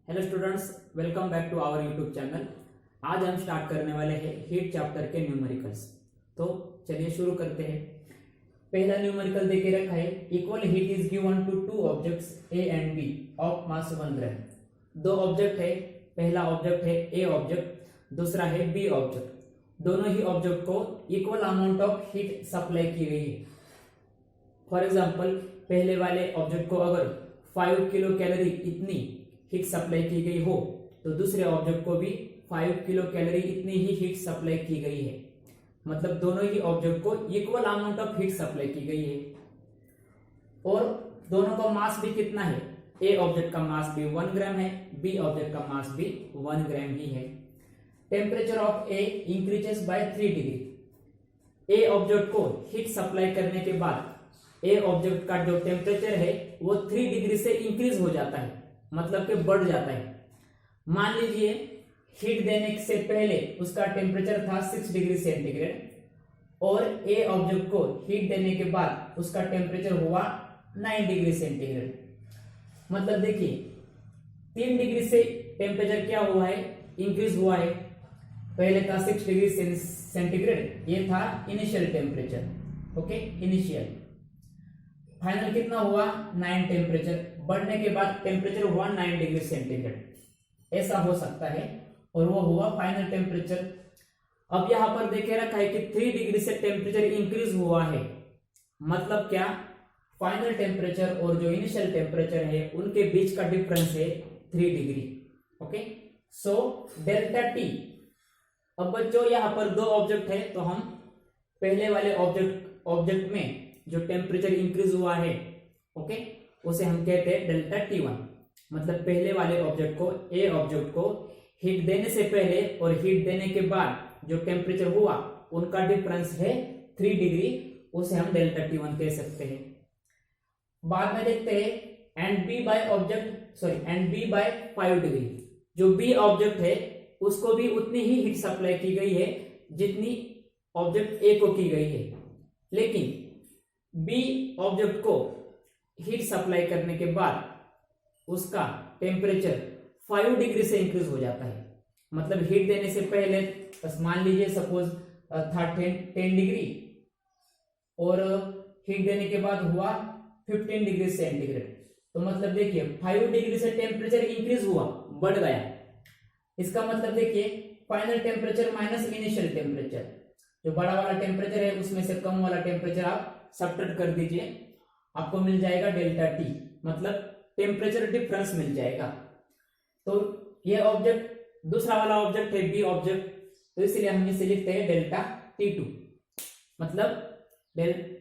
Hello students, welcome back to our YouTube channel. आज हम start करने वाले हैं हीट चैप्टर के न्यूमेरिकल्स। तो चलिए शुरू करते हैं। पहला न्यूमेरिकल देके रखा है, equal heat is given to two objects A and B of mass 1 gram. दो ऑब्जेक्ट है, पहला ऑब्जेक्ट है ए ऑब्जेक्ट, दूसरा है बी ऑब्जेक्ट। दोनों ही ऑब्जेक्ट को equal amount of heat supply की गई है। फॉर एग्जाम्पल, पहले वाले ऑब्जेक्ट को अगर 5 किलो कैलोरी इतनी हीट सप्लाई की गई हो तो दूसरे ऑब्जेक्ट को भी 5 किलो कैलोरी इतनी ही हीट सप्लाई की गई है। मतलब दोनों ही ऑब्जेक्ट को equal amount of heat supply की गई है। और दोनों का मास भी कितना है, ए ऑब्जेक्ट का मास भी 1 ग्राम है, बी ऑब्जेक्ट का मास भी 1 ग्राम ही है। Temperature of A increases by 3 degree. A object को हीट सप्लाई करने के बाद ए ऑब्जेक्ट का जो टेम्परेचर है वो 3 डिग्री से इंक्रीज हो जाता है, मतलब कि बढ़ जाता है। मान लीजिए हीट देने से पहले उसका टेम्परेचर था 6 डिग्री सेंटीग्रेड और ए ऑब्जेक्ट को हीट देने के बाद उसका टेम्परेचर हुआ 9 डिग्री सेंटीग्रेड। मतलब देखिए 3 डिग्री से टेम्परेचर क्या हुआ है, इंक्रीज हुआ है। पहले था 6 डिग्री सेंटीग्रेड, ये था initial temperature, okay, initial. Final कितना हुआ 9 टेम्परेचर, बढ़ने के बाद टेम्परेचर हुआ 9 डिग्री सेंटीग्रेड। ऐसा हो सकता है और वो हुआ फाइनल टेम्परेचर। अब यहां पर देखे रखा है कि 3 डिग्री से टेम्परेचर इंक्रीज हुआ है। मतलब क्या, फाइनल टेम्परेचर और जो इनिशियल टेम्परेचर है उनके बीच का डिफरेंस है 3 degree. Okay, so delta T. अब बच्चों यहाँ पर दो ऑब्जेक्ट है तो हम पहले वाले ऑब्जेक्ट में जो टेम्परेचर इंक्रीज हुआ है, ओके, उसे हम कहते हैं डेल्टा T1। मतलब पहले वाले ऑब्जेक्ट को, ए ऑब्जेक्ट को हीट देने से पहले और हीट देने के बाद जो टेम्परेचर हुआ उनका डिफरेंस है 3 डिग्री, उसे हम डेल्टा T1 कह सकते हैं। बाद में देखते हैं एंड बी बाय 5 डिग्री। जो बी ऑब्जेक्ट है उसको भी उतनी ही हीट सप्लाई की गई है जितनी ऑब्जेक्ट ए को की गई है, लेकिन बी ऑब्जेक्ट को हीट सप्लाई करने के बाद उसका टेम्परेचर 5 डिग्री से इंक्रीज हो जाता है। मतलब हीट देने से पहले मान लीजिए सपोज था 10 डिग्री और हीट देने के बाद हुआ 15 डिग्री सेंटीग्रेड। तो मतलब देखिए 5 डिग्री से टेम्परेचर इंक्रीज हुआ, बढ़ गया। इसका मतलब देखिए final temperature minus initial temperature, जो बड़ा वाला टेम्परेचर है उसमें से कम वाला टेम्परेचर आप सब्ट्रैक्ट कर दीजिए, आपको मिल जाएगा डेल्टा टी, मतलब टेम्परेचर डिफरेंस मिल जाएगा। तो ये ऑब्जेक्ट, दूसरा वाला ऑब्जेक्ट है बी ऑब्जेक्ट, तो इसलिए हम इसे लिखते हैं डेल्टा T2। मतलब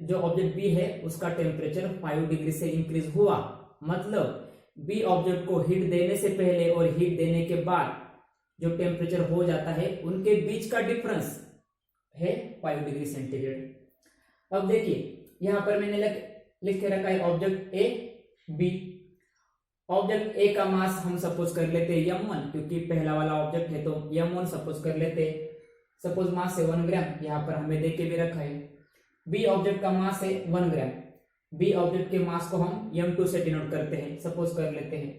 जो ऑब्जेक्ट बी है उसका टेम्परेचर 5 डिग्री से इंक्रीज हुआ, मतलब बी ऑब्जेक्ट को हीट देने से पहले और हीट देने के बाद जो टेम्परेचर हो जाता है उनके बीच का डिफरेंस है 5 डिग्री सेंटीग्रेड। अब देखिए यहां पर मैंने लिख के रखा है object A B. Object A का मास हम सपोज कर लेते हैं m1, क्योंकि पहला वाला ऑब्जेक्ट है तो m1 सपोज कर लेते हैं। सपोज मास है 1 ग्राम, यहां पर हमें देख के भी रखा है। बी ऑब्जेक्ट का मास है 1 ग्राम, बी ऑब्जेक्ट के मास को हम m2 से डिनोट करते हैं, सपोज कर लेते हैं।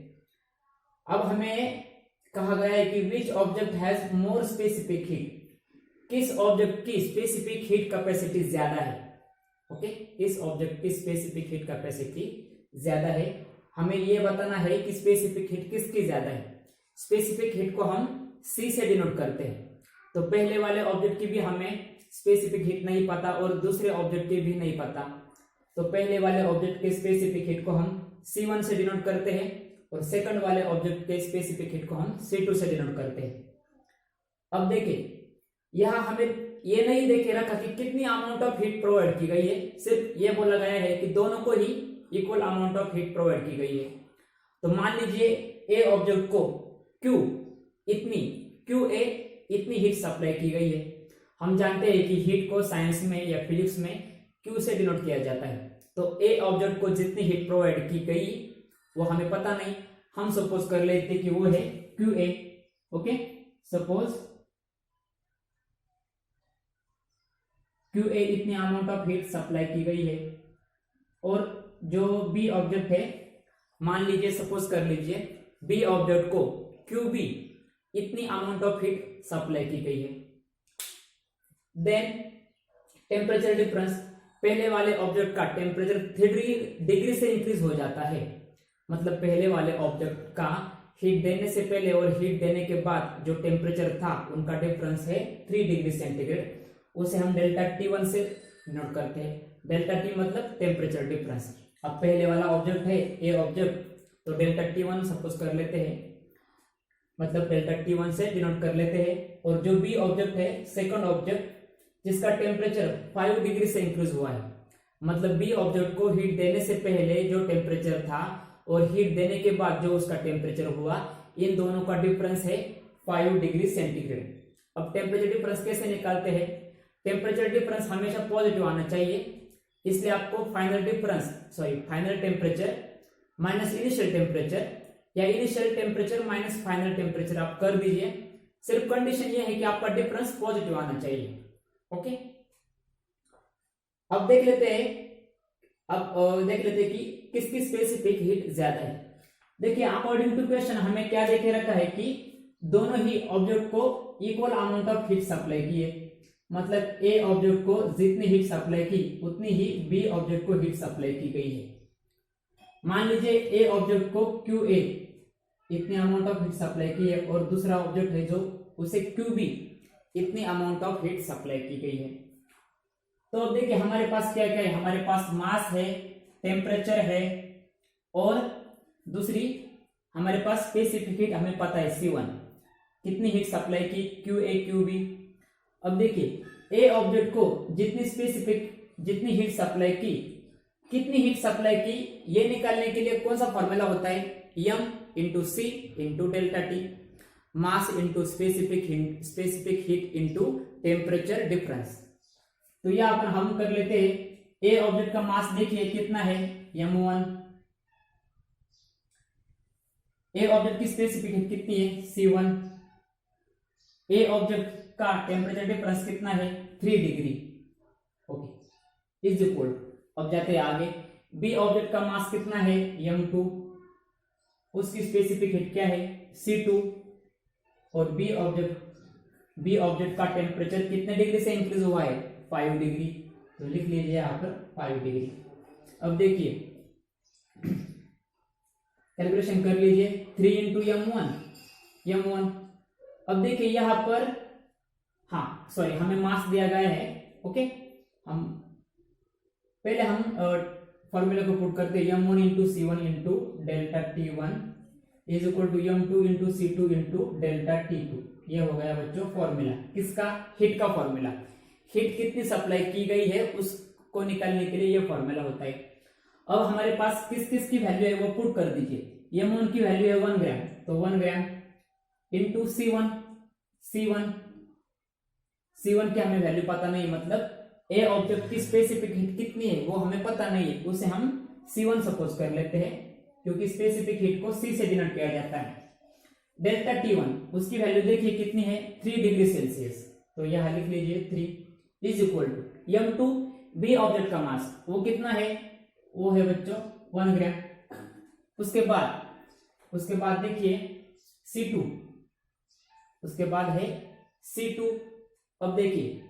अब हमें कहा गया है कि which object has more specific heat, किस ऑब्जेक्ट की स्पेसिफिक हीट कैपेसिटी ज्यादा है। ओके, किस ऑब्जेक्ट की स्पेसिफिक हीट कैपेसिटी ज्यादा है, हमें यह बताना है कि स्पेसिफिक हीट किसकी ज्यादा है। स्पेसिफिक हीट को हम C से डिनोट करते हैं। तो पहले वाले ऑब्जेक्ट की भी हमें स्पेसिफिक हीट नहीं पता और दूसरे ऑब्जेक्ट की भी नहीं पता, तो पहले वाले ऑब्जेक्ट के स्पेसिफिक हीट को हम C1 से डिनोट करते हैं और सेकंड वाले ऑब्जेक्ट के स्पेसिफिक हीट को हम C2 से डिनोट करते हैं। अब देखिए यहां हमें ये नहीं देखे रखा कि कितनी अमाउंट ऑफ हीट प्रोवाइड की गई है, सिर्फ ये बोला गया है कि दोनों को ही equal amount of heat provide की गई है। तो मान लीजिए ए ऑब्जेक्ट को Q इतनी हीट सप्लाई की गई है। हम जानते हैं कि हीट को साइंस में या फिजिक्स में Q से डिनोट किया जाता है। तो ए ऑब्जेक्ट को जितनी हीट प्रोवाइड की गई वो हमें पता नहीं, हम सपोज कर लेते कि वो है QA। ओके, सपोज QA इतनी अमाउंट ऑफ हीट सप्लाई की गई है। और जो बी ऑब्जेक्ट है, मान लीजिए सपोज कर लीजिए बी ऑब्जेक्ट को QB इतनी अमाउंट ऑफ हीट सप्लाई की गई है। देन टेम्परेचर डिफरेंस, पहले वाले ऑब्जेक्ट का टेम्परेचर 3 डिग्री से इंक्रीज हो जाता है, मतलब पहले वाले ऑब्जेक्ट का हीट देने से पहले और हीट देने के बाद जो टेम्परेचर था उनका डिफरेंस है 3 डिग्री सेंटीग्रेड, उसे हम डेल्टा T1 से नोट करते हैं। डेल्टा T मतलब टेम्परेचर डिफरेंस। अब पहले वाला ऑब्जेक्ट है ए ऑब्जेक्ट, तो डेल्टा T1 सपोज कर लेते हैं, मतलब डेल्टा T1 से डिनोट कर लेते हैं। और जो बी ऑब्जेक्ट है सेकंड ऑब्जेक्ट जिसका टेम्परेचर 5 डिग्री से इंक्रीज हुआ है, मतलब बी ऑब्जेक्ट को हीट देने से पहले जो टेम्परेचर था और हीट देने के बाद जो उसका टेम्परेचर हुआ, इन दोनों का डिफरेंस है 5 डिग्री सेंटीग्रेड। अब टेम्परेचर डिफरेंस कैसे निकालते हैं? टेम्परेचर डिफरेंस हमेशा पॉजिटिव आना चाहिए, इसलिए आपको final temperature minus initial temperature या initial temperature minus final temperature आप कर दीजिए। सिर्फ कंडीशन ये है कि आपका डिफरेंस पॉजिटिव आना चाहिए। ओके, अब देख लेते हैं कि किसकी स्पेसिफिक हीट ज्यादा है। देखिए अकॉर्डिंग टू क्वेश्चन हमें क्या देखे रखा है कि दोनों ही ऑब्जेक्ट को equal amount of heat supply की है, मतलब ए ऑब्जेक्ट को जितनी हीट सप्लाई की उतनी ही बी ऑब्जेक्ट को हीट सप्लाई की गई है। मान लीजिए ए ऑब्जेक्ट को QA इतनी अमाउंट ऑफ हीट सप्लाई की है और दूसरा ऑब्जेक्ट है जो उसे QB इतनी अमाउंट ऑफ हीट सप्लाई की गई है। तो अब देखिए हमारे पास क्या क्या है, हमारे पास मास है, टेम्परेचर है और दूसरी हमारे पास स्पेसिफिक हीट हमें पता है C1 कितनी हीट सप्लाई की QA QB। अब देखिए ए ऑब्जेक्ट को जितनी हीट सप्लाई की, कितनी हीट सप्लाई की, ये निकालने के लिए कौन सा फॉर्मूला होता है, M into C into delta T, mass into specific heat into temperature difference. तो यह अपन हम कर लेते हैं। ए ऑब्जेक्ट का मास देखिए कितना है, M1। ए ऑब्जेक्ट की स्पेसिफिक हीट कितनी है, C1। ए ऑब्जेक्ट का टेम्परेचर डिफरेंस कितना है, 3 डिग्री। ओके, इज इक्वल, अब जाते हैं आगे, बी ऑब्जेक्ट का मास कितना है, M2, उसकी स्पेसिफिक हीट क्या है, C2, और बी ऑब्जेक्ट का टेम्परेचर कितने डिग्री से इंक्रीज हुआ है, 5 डिग्री, तो लिख लीजिए यहाँ पर 5 डिग्री। अब देखिए कैलकुलेशन कर लीजिए, 3 इंटू M1। अब देखिए यहाँ पर हमें मास दिया गया है। ओके, हम फॉर्मूला को पुट करते हैं, M1 into C1 into delta T1 is equal to M2 into C2 into delta T2। ये हो गया बच्चों फॉर्मूला किसका, हीट का फॉर्मूला। हीट कितनी सप्लाई की गई है उसको निकालने के लिए ये फॉर्मूला होता है। अब हमारे पास किस किस की वैल्यू है वो पुट कर दीजिए। M1 की वैल्यू है 1 ग्राम, तो 1 ग्राम इंटू C1 की हमें वैल्यू पता नहीं, मतलब ए ऑब्जेक्ट की स्पेसिफिक हीट कितनी है वो हमें पता नहीं है, उसे हम C1 सपोज कर लेते हैं क्योंकि स्पेसिफिक हीट को C से डिनोट किया जाता है। डेल्टा T1 उसकी वैल्यू देखिए कितनी है, 3 डिग्री सेल्सियस, तो यहां लिख लीजिए 3 is equal to M2 B object का मास वो कितना है, वो है बच्चों 1 ग्राम। उसके बाद देखिए C2, उसके बाद है C2। अब देखिए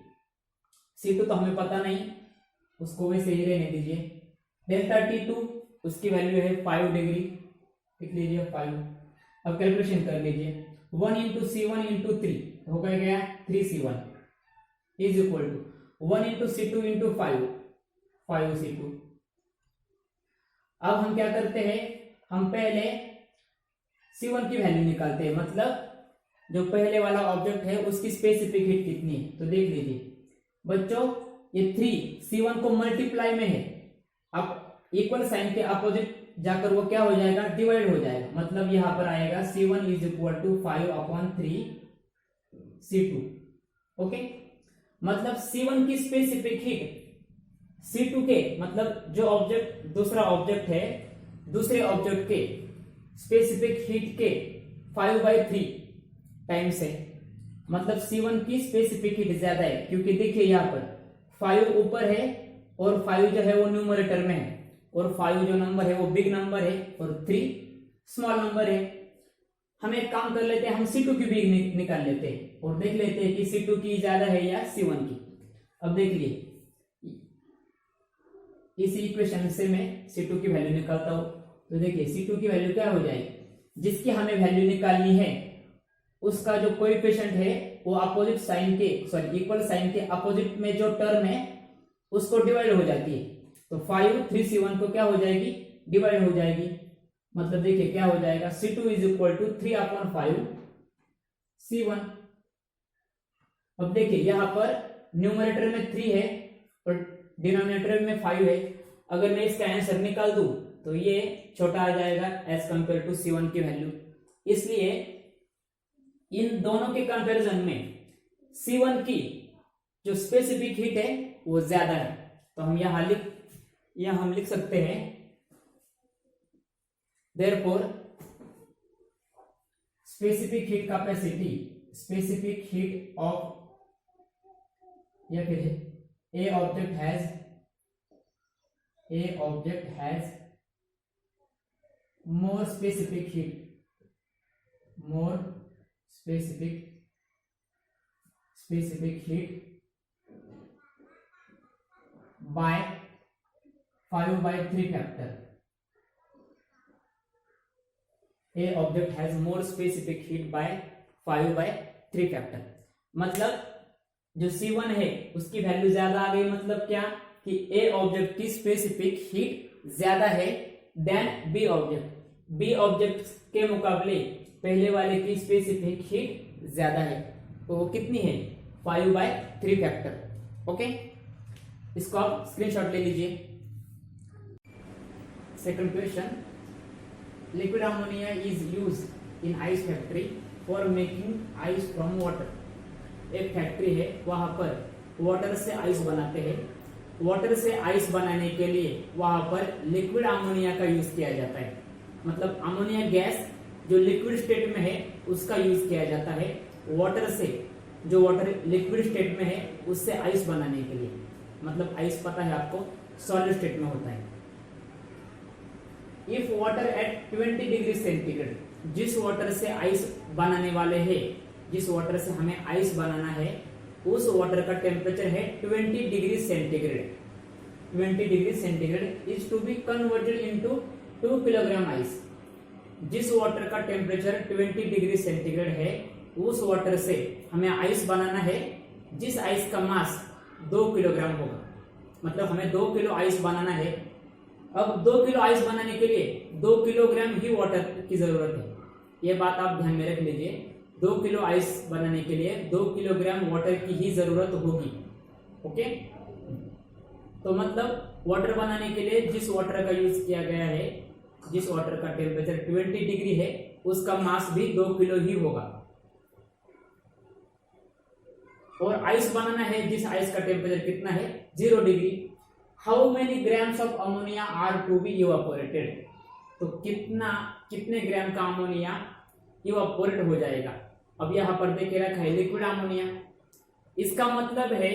C2 तो हमें पता नहीं, उसको वैसे ही रहने दीजिए। डेल्टा T2 उसकी वैल्यू है 5 डिग्री, लिख लीजिए 5। अब कैलकुलेशन कर लीजिए, 1 इंटू C1 इंटू 3 हो गया 3C1 is equal to 1 into C2 into 5C2। अब हम क्या करते हैं, हम पहले C1 की वैल्यू निकालते हैं, मतलब जो पहले वाला ऑब्जेक्ट है उसकी स्पेसिफिक हीट कितनी है। तो देख लीजिए बच्चों, ये 3 C1 को मल्टीप्लाई में है, अब इक्वल साइन के अपोजिट जाकर वो क्या हो जाएगा, डिवाइड हो जाएगा, मतलब यहां पर आएगा C1 is equal to 5/3 C2। Okay, मतलब C1 की स्पेसिफिक हीट C2 के, मतलब जो ऑब्जेक्ट दूसरा ऑब्जेक्ट है, दूसरे ऑब्जेक्ट के स्पेसिफिक हीट के 5/3 टाइम्स है, मतलब C1 की स्पेसिफिक हीट ज्यादा है, क्योंकि देखिए यहाँ पर 5 ऊपर है और 5 जो है वो न्यूमरेटर में है, और 5 जो नंबर है वो बिग नंबर है और 3 स्मॉल नंबर है। हम एक काम कर लेते हैं, हम C2 की भी निकाल लेते हैं और देख लेते हैं कि C2 की ज्यादा है या C1 की। अब देखिए इस इक्वेशन से मैं C2 की वैल्यू निकालता हूं, तो देखिए C2 की वैल्यू क्या हो जाएगी, जिसकी हमें वैल्यू निकालनी है उसका जो कोएफिशिएंट है वो अपोजिट साइन के इक्वल साइन के अपोजिट में जो टर्म है उसको डिवाइड हो जाती है। तो 5 3C1 को क्या हो जाएगी, डिवाइड हो जाएगी। मतलब देखिए क्या हो जाएगा, C2 is equal to 3/5 C1। अब देखिए यहां पर न्यूमरेटर में 3 है और डिनोमिनेटर में 5 है। अगर मैं इसका आंसर निकाल दूं तो ये छोटा आ जाएगा एज कंपेयर टू C1 की वैल्यू। इसलिए इन दोनों के कंपैरिजन में C1 की जो स्पेसिफिक हीट है वो ज्यादा है। तो हम यहां लिख सकते हैं therefore specific heat capacity, specific heat of, या फिर ए object has more specific heat by 5/3 factor। A object has more specific heat by 5/3 factor। मतलब जो C1 है उसकी वैल्यू ज्यादा आ गई, मतलब क्या कि A ऑब्जेक्ट की स्पेसिफिक हीट ज्यादा है than B object. B object के मुकाबले पहले वाले की स्पेसिफिक हीट ज्यादा है, तो वो कितनी है, 5/3 फैक्टर। ओके, इसको आप स्क्रीनशॉट ले लीजिए। Second question, liquid ammonia is used in ice factory for making ice from water. एक फैक्ट्री है, वहां पर वाटर से आइस बनाते हैं। वाटर से आइस बनाने के लिए वहां पर लिक्विड अमोनिया का यूज किया जाता है। मतलब अमोनिया गैस जो लिक्विड स्टेट में है उसका यूज किया जाता है वाटर से, जो वाटर लिक्विड स्टेट में है उससे आइस बनाने के लिए। मतलब आइस पता है आपको सॉलिड स्टेट में होता है। If water at 20 degree centigrade, जिस वाटर से आइस बनाने वाले हैं, जिस वाटर से हमें आइस बनाना है उस वाटर का टेम्परेचर है 20 degree centigrade. 20 degree centigrade is to be converted into 2 kilogram ice. जिस वाटर का टेम्परेचर 20 डिग्री सेंटीग्रेड है उस वाटर से हमें आइस बनाना है जिस आइस का मास 2 किलोग्राम होगा। मतलब हमें 2 किलो आइस बनाना है। अब 2 किलो आइस बनाने के लिए 2 किलोग्राम ही वाटर की जरूरत है। ये बात आप ध्यान में रख लीजिए, 2 किलो आइस बनाने के लिए 2 किलोग्राम वाटर की ही जरूरत होगी। ओके, तो मतलब वाटर बनाने के लिए जिस वाटर का यूज किया गया है, जिस वाटर का टेम्परेचर 20 डिग्री है उसका मास भी 2 किलो ही होगा। और आइस बनाना है जिस आइस का टेम्परेचर कितना है, 0 degree. How many grams of ammonia are to be evaporated. तो कितने ग्राम का अमोनिया इवापोरेट हो जाएगा। अब यहां पर देखे रखा है लिक्विड अमोनिया, इसका मतलब है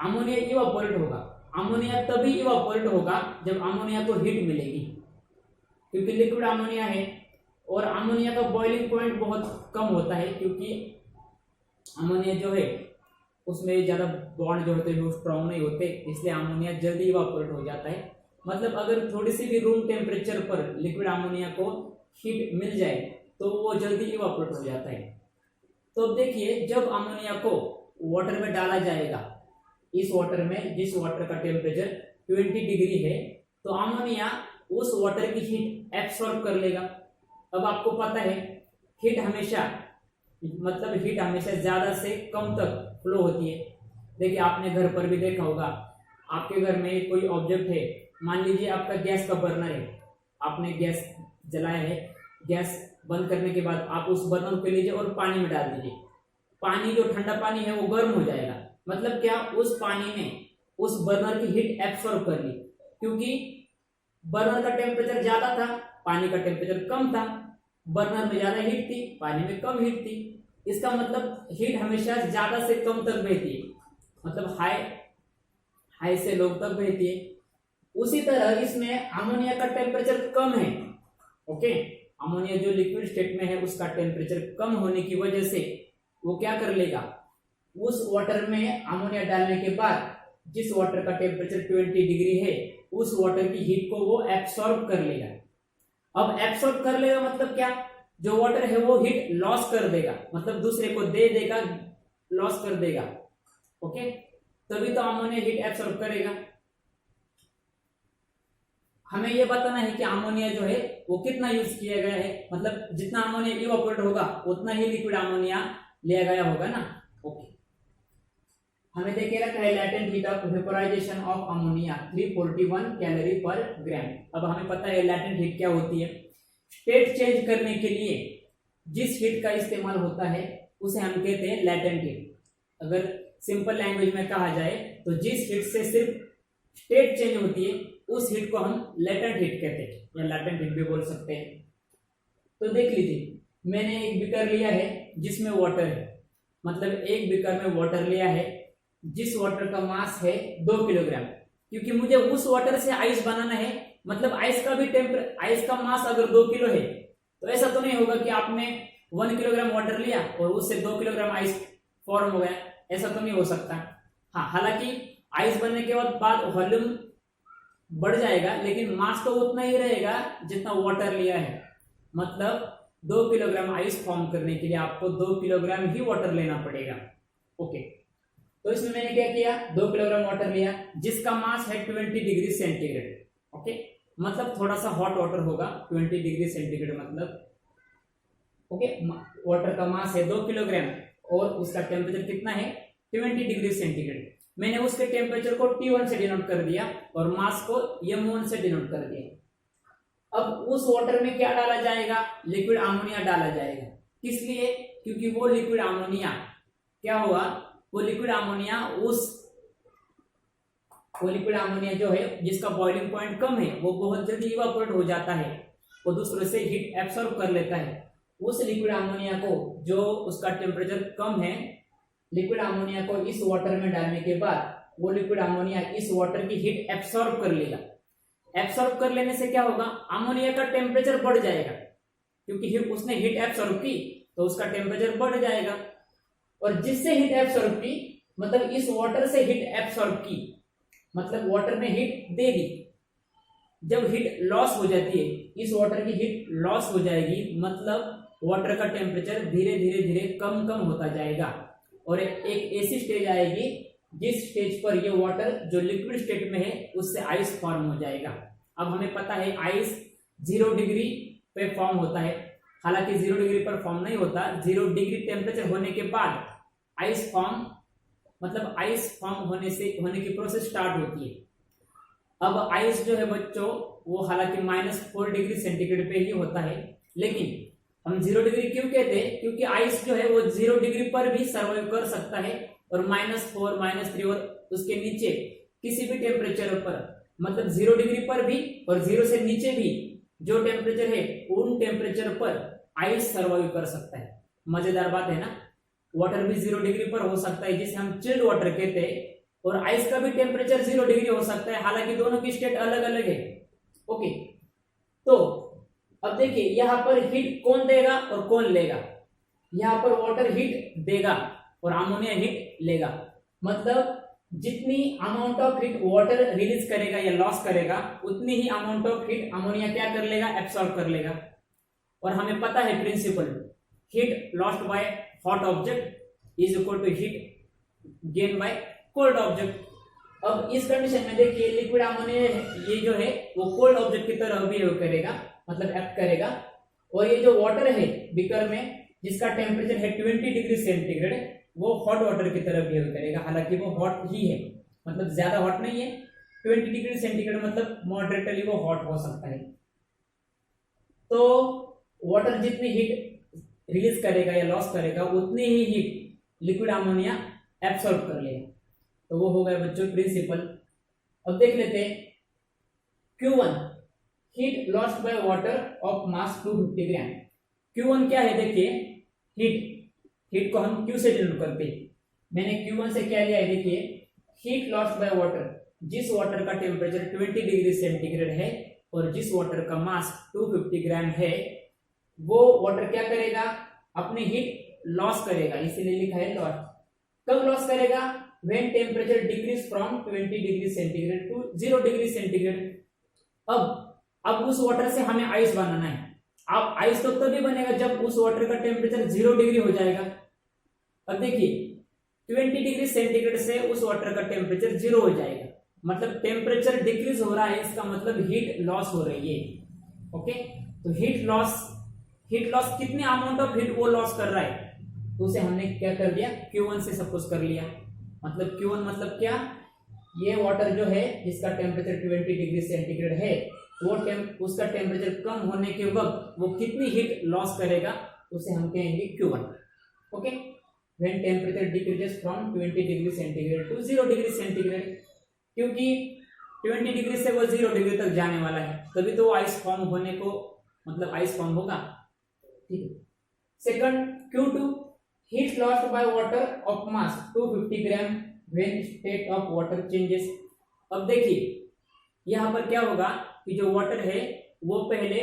अमोनिया इवापोरेट होगा। अमोनिया तभी इवापोरेट होगा जब अमोनिया को हीट मिलेगी, क्योंकि लिक्विड अमोनिया है और अमोनिया का बॉइलिंग पॉइंट बहुत कम होता है, क्योंकि अमोनिया जो है उसमें ज्यादा बॉन्ड जो होते हैं वो स्ट्रॉन्ग नहीं होते, इसलिए अमोनिया जल्दी इवापोरेट हो जाता है। मतलब अगर थोड़ी सी भी रूम टेम्परेचर पर लिक्विड अमोनिया को हीट मिल जाए तो वो जल्दी इवापोरेट हो जाता है। तो अब देखिए, जब अमोनिया को वाटर में डाला जाएगा, इस वाटर में जिस वाटर का टेम्परेचर 20 डिग्री है, तो अमोनिया उस वाटर की हीट एब्सॉर्ब कर लेगा। अब आपको पता है हीट हमेशा ज्यादा से कम तक फ्लो होती है। देखिए आपने घर पर भी देखा होगा, आपके घर में कोई ऑब्जेक्ट है, मान लीजिए आपका गैस का बर्नर है, आपने गैस जलाया है, गैस बंद करने के बाद आप उस बर्नर को लीजिए और पानी में डाल दीजिए। पानी जो ठंडा पानी है वो गर्म हो जाएगा। मतलब क्या, उस पानी ने उस बर्नर की हीट एब्सॉर्ब कर ली, क्योंकि बर्नर का टेम्परेचर ज्यादा था, पानी का टेम्परेचर कम था। बर्नर में ज्यादा हीट थी, पानी में कम हीट थी। इसका मतलब हीट हमेशा ज्यादा से कम तक बहती है, मतलब हाई से लो तक बहती है। उसी तरह इसमें अमोनिया का टेम्परेचर कम है। ओके, अमोनिया जो लिक्विड स्टेट में है उसका टेम्परेचर कम होने की वजह से वो क्या कर लेगा, उस वाटर में अमोनिया डालने के बाद जिस वाटर का टेम्परेचर 20 डिग्री है उस वाटर की हीट को वो एब्सॉर्ब कर लेगा। अब एब्सॉर्ब कर लेगा मतलब क्या, जो वाटर है वो हीट लॉस कर देगा, मतलब दूसरे को दे देगा, लॉस कर देगा। ओके, तभी तो अमोनिया हीट एब्सॉर्ब करेगा। हमें ये बताना है कि अमोनिया जो है वो कितना यूज किया गया है, मतलब जितना अमोनिया इवापोरेट होगा उतना ही लिक्विड अमोनिया लिया गया होगा ना। ओके, हमें देखे रखा है latent heat of vaporisation of ammonia 341 calorie पर ग्राम। अब हमें पता है लैटेंट हीट क्या होती है। स्टेट चेंज करने के लिए जिस हीट का इस्तेमाल होता है उसे हम कहते हैं लैटेंट हीट। अगर सिंपल लैंग्वेज में कहा जाए तो जिस हीट से सिर्फ स्टेट चेंज होती है उस हीट को हम लेटेंट हीट कहते हैं या लैटेंट हीट भी बोल सकते हैं। तो देख लीजिए, मैंने एक बीकर लिया है जिसमें वाटर है, मतलब एक बीकर में वाटर लिया है जिस वाटर का मास है 2 किलोग्राम। क्योंकि मुझे उस वाटर से आइस बनाना है, मतलब आइस का भी आइस का मास अगर 2 किलो है तो ऐसा तो नहीं होगा कि आपने 1 किलोग्राम वाटर लिया और उससे 2 किलोग्राम आइस फॉर्म हो गया, ऐसा तो नहीं हो सकता। हाँ, हालांकि आइस बनने के बाद वॉल्यूम बढ़ जाएगा लेकिन मास तो उतना ही रहेगा जितना वाटर लिया है। मतलब 2 किलोग्राम आइस फॉर्म करने के लिए आपको 2 किलोग्राम ही वाटर लेना पड़ेगा। ओके, तो इसमें मैंने क्या किया, 2 किलोग्राम वाटर लिया जिसका मास है 20 डिग्री सेंटीग्रेड। ओके, मतलब थोड़ा सा हॉट वाटर होगा 20 डिग्री सेंटीग्रेड मतलब। ओके, वाटर का मास है 2 किलोग्राम और उसका टेम्परेचर कितना है 20 डिग्री सेंटीग्रेड। मैंने उसके टेम्परेचर को T1 से डिनोट कर दिया और मास को M1 से डिनोट कर दिया। अब उस वाटर में क्या डाला जाएगा, लिक्विड अमोनिया डाला जाएगा। किस लिए, क्योंकि वो लिक्विड अमोनिया क्या हुआ, वो लिक्विड अमोनिया जो है जिसका बॉइलिंग पॉइंट कम है वो बहुत जल्दी इवापोरेट हो जाता है, वो दूसरे से हीट एब्सॉर्ब कर लेता है। उस लिक्विड अमोनिया को जो उसका टेम्परेचर कम है, लिक्विड अमोनिया को इस वाटर में डालने के बाद वो लिक्विड अमोनिया इस वाटर की हीट एब्सॉर्ब कर लेगा। एब्सॉर्ब कर लेने से क्या होगा, अमोनिया का टेम्परेचर बढ़ जाएगा, क्योंकि उसने हीट एब्सॉर्ब की तो उसका टेम्परेचर बढ़ जाएगा। और जिससे हीट एब्सॉर्ब की मतलब इस वाटर से हीट एब्सॉर्ब की, मतलब वाटर ने हीट दे दी। जब हीट लॉस हो जाती है, इस वाटर की हीट लॉस हो जाएगी, मतलब वाटर का टेम्परेचर धीरे धीरे धीरे कम होता जाएगा और एक ऐसी स्टेज आएगी जिस स्टेज पर ये वाटर जो लिक्विड स्टेट में है उससे आइस फॉर्म हो जाएगा। अब हमें पता है आइस 0 डिग्री पे फॉर्म होता है, हालांकि 0 डिग्री पर फॉर्म नहीं होता, 0 डिग्री टेम्परेचर होने के बाद आइस फॉर्म होने की प्रोसेस स्टार्ट होती है। अब आइस जो है बच्चों वो हालांकि -4 डिग्री सेंटीग्रेड पे ही होता है, लेकिन हम 0 डिग्री क्यों कहते हैं, क्योंकि आइस जो है वो 0 डिग्री पर भी सर्वाइव कर सकता है और -4 -3 और उसके नीचे किसी भी टेम्परेचर पर, मतलब 0 डिग्री पर भी और 0 से नीचे भी जो टेम्परेचर है उन टेम्परेचर पर आइस सर्वाइव कर सकता है। मजेदार बात है ना, वाटर भी 0 डिग्री पर हो सकता है जिसे हम चिल्ड वाटर कहते हैं, और आइस का भी टेम्परेचर 0 डिग्री हो सकता है, हालांकि दोनों की स्टेट अलग अलग है। ओके, तो अब देखिए यहाँ पर हीट कौन देगा और कौन लेगा। यहाँ पर वाटर हीट देगा और अमोनिया हीट लेगा, मतलब जितनी amount of heat water release करेगा या लॉस करेगा उतनी ही अमाउंट ऑफ हीट अमोनिया क्या कर लेगा, एब्सॉर्ब कर लेगा। और हमें पता है principle, heat lost by hot object is equal to heat gain by cold object. अब इस कंडीशन में देखिए लिक्विड अमोनिया ये जो है वो कोल्ड ऑब्जेक्ट की तरह बिहेव करेगा, मतलब एक्ट करेगा, और ये जो वाटर है बीकर में जिसका टेम्परेचर है 20 डिग्री सेंटीग्रेड वो हॉट वाटर की तरह बिहेव करेगा, हालांकि वो हॉट ही है, मतलब ज्यादा हॉट नहीं है। 20 डिग्री सेंटीग्रेड मतलब मॉडरेटली वो हॉट हो सकता है। तो वाटर जितनी हीट रिलीज करेगा या लॉस करेगा उतनी ही हीट लिक्विड अमोनिया एब्सॉर्ब कर लेगा। तो वो हो गया बच्चों प्रिंसिपल। अब देख लेते हैं Q1 heat lost by water of mass 250 gram. Q1 क्या है, देखिए हीट को हम Q से डिनोट करते हैं। मैंने Q1 से क्या लिया है, देखिए हीट लॉस्ट बाय वाटर, जिस वाटर का टेम्परेचर 20 डिग्री सेंटीग्रेड है और जिस वाटर का मास 250 ग्राम है, वो वाटर क्या करेगा, अपनी हीट लॉस करेगा, इसीलिए लिखा है लॉस। कब लॉस करेगा, when temperature decrease from 20 degree centigrade to 0 degree centigrade. अब उस वाटर से हमें आइस बनाना है। अब आइस तो तभी बनेगा जब उस वाटर का टेम्परेचर 0 डिग्री हो जाएगा। अब देखिए 20 डिग्री सेंटीग्रेड से उस वाटर का टेम्परेचर 0 हो जाएगा, मतलब टेम्परेचर डिक्रीज हो रहा है, इसका मतलब हीट लॉस हो रही है। ओके, तो हीट लॉस कितने अमाउंट ऑफ हीट वो लॉस कर रहा है, तो उसे हमने क्या कर दिया, Q1 से सपोज कर लिया। मतलब Q1 मतलब क्या, ये वाटर जो है जिसका टेम्परेचर 20 डिग्री सेंटीग्रेड है, वो उसका टेम्परेचर कम होने के वक्त वो कितनी हीट लॉस करेगा, उसे हम कहेंगे Q1। Okay, when temperature decreases from 20 degree centigrade to 0 degree centigrade, क्योंकि 20 डिग्री से वो 0 डिग्री तक जाने वाला है, तभी तो आइस फॉर्म होने को, मतलब आइस फॉर्म होगा। ठीक है। Second Q2, heat lost by water of mass 250 gram when state of water changes. अब देखिए यहां पर क्या होगा कि जो वाटर है वो पहले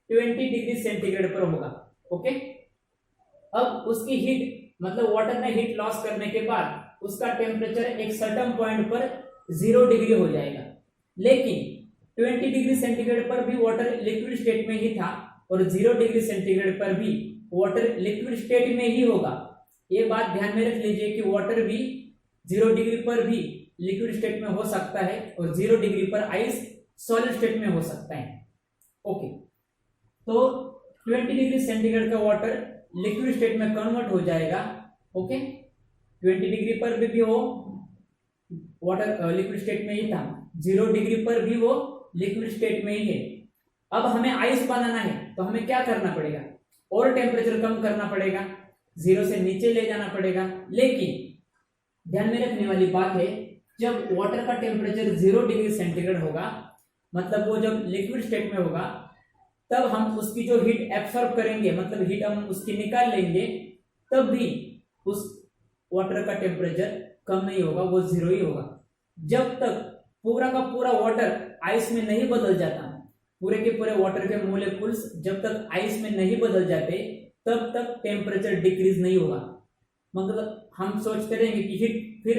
20 डिग्री सेंटीग्रेड पर होगा। ओके, अब उसकी हीट, मतलब वाटर ने हीट लॉस करने के बाद उसका टेम्परेचर एक सर्टेन पॉइंट पर 0 डिग्री हो जाएगा, लेकिन 20 डिग्री सेंटीग्रेड पर भी वाटर लिक्विड स्टेट में ही था और 0 डिग्री सेंटीग्रेड पर भी वाटर लिक्विड स्टेट में ही होगा। ये बात ध्यान में रख लीजिए कि वाटर भी 0 डिग्री पर भी लिक्विड स्टेट में हो सकता है और 0 डिग्री पर आइस सॉलिड स्टेट में हो सकता है। ओके, तो 20 डिग्री सेंटीग्रेड का वाटर लिक्विड स्टेट में कन्वर्ट हो जाएगा। ओके, 20 डिग्री पर भी हो वाटर लिक्विड स्टेट में ही था, 0 डिग्री पर भी वो लिक्विड स्टेट में ही है। अब हमें आइस बनाना है तो हमें क्या करना पड़ेगा, और टेम्परेचर कम करना पड़ेगा, 0 से नीचे ले जाना पड़ेगा। लेकिन ध्यान में रखने वाली बात है, जब वाटर का टेम्परेचर 0 डिग्री सेंटीग्रेड होगा, मतलब वो जब लिक्विड स्टेट में होगा, तब हम उसकी जो हीट एब्सॉर्ब करेंगे, मतलब हीट हम उसकी निकाल लेंगे, तब भी उस वाटर का टेम्परेचर कम नहीं होगा, वो 0 ही होगा। जब तक पूरा का पूरा वाटर आइस में नहीं बदल जाता, पूरे के पूरे वाटर के मोलेकुल्स जब तक आइस में नहीं बदल जाते, तब तक टेम्परेचर डिक्रीज नहीं होगा। मतलब हम सोचते रहेंगे कि हीट फिर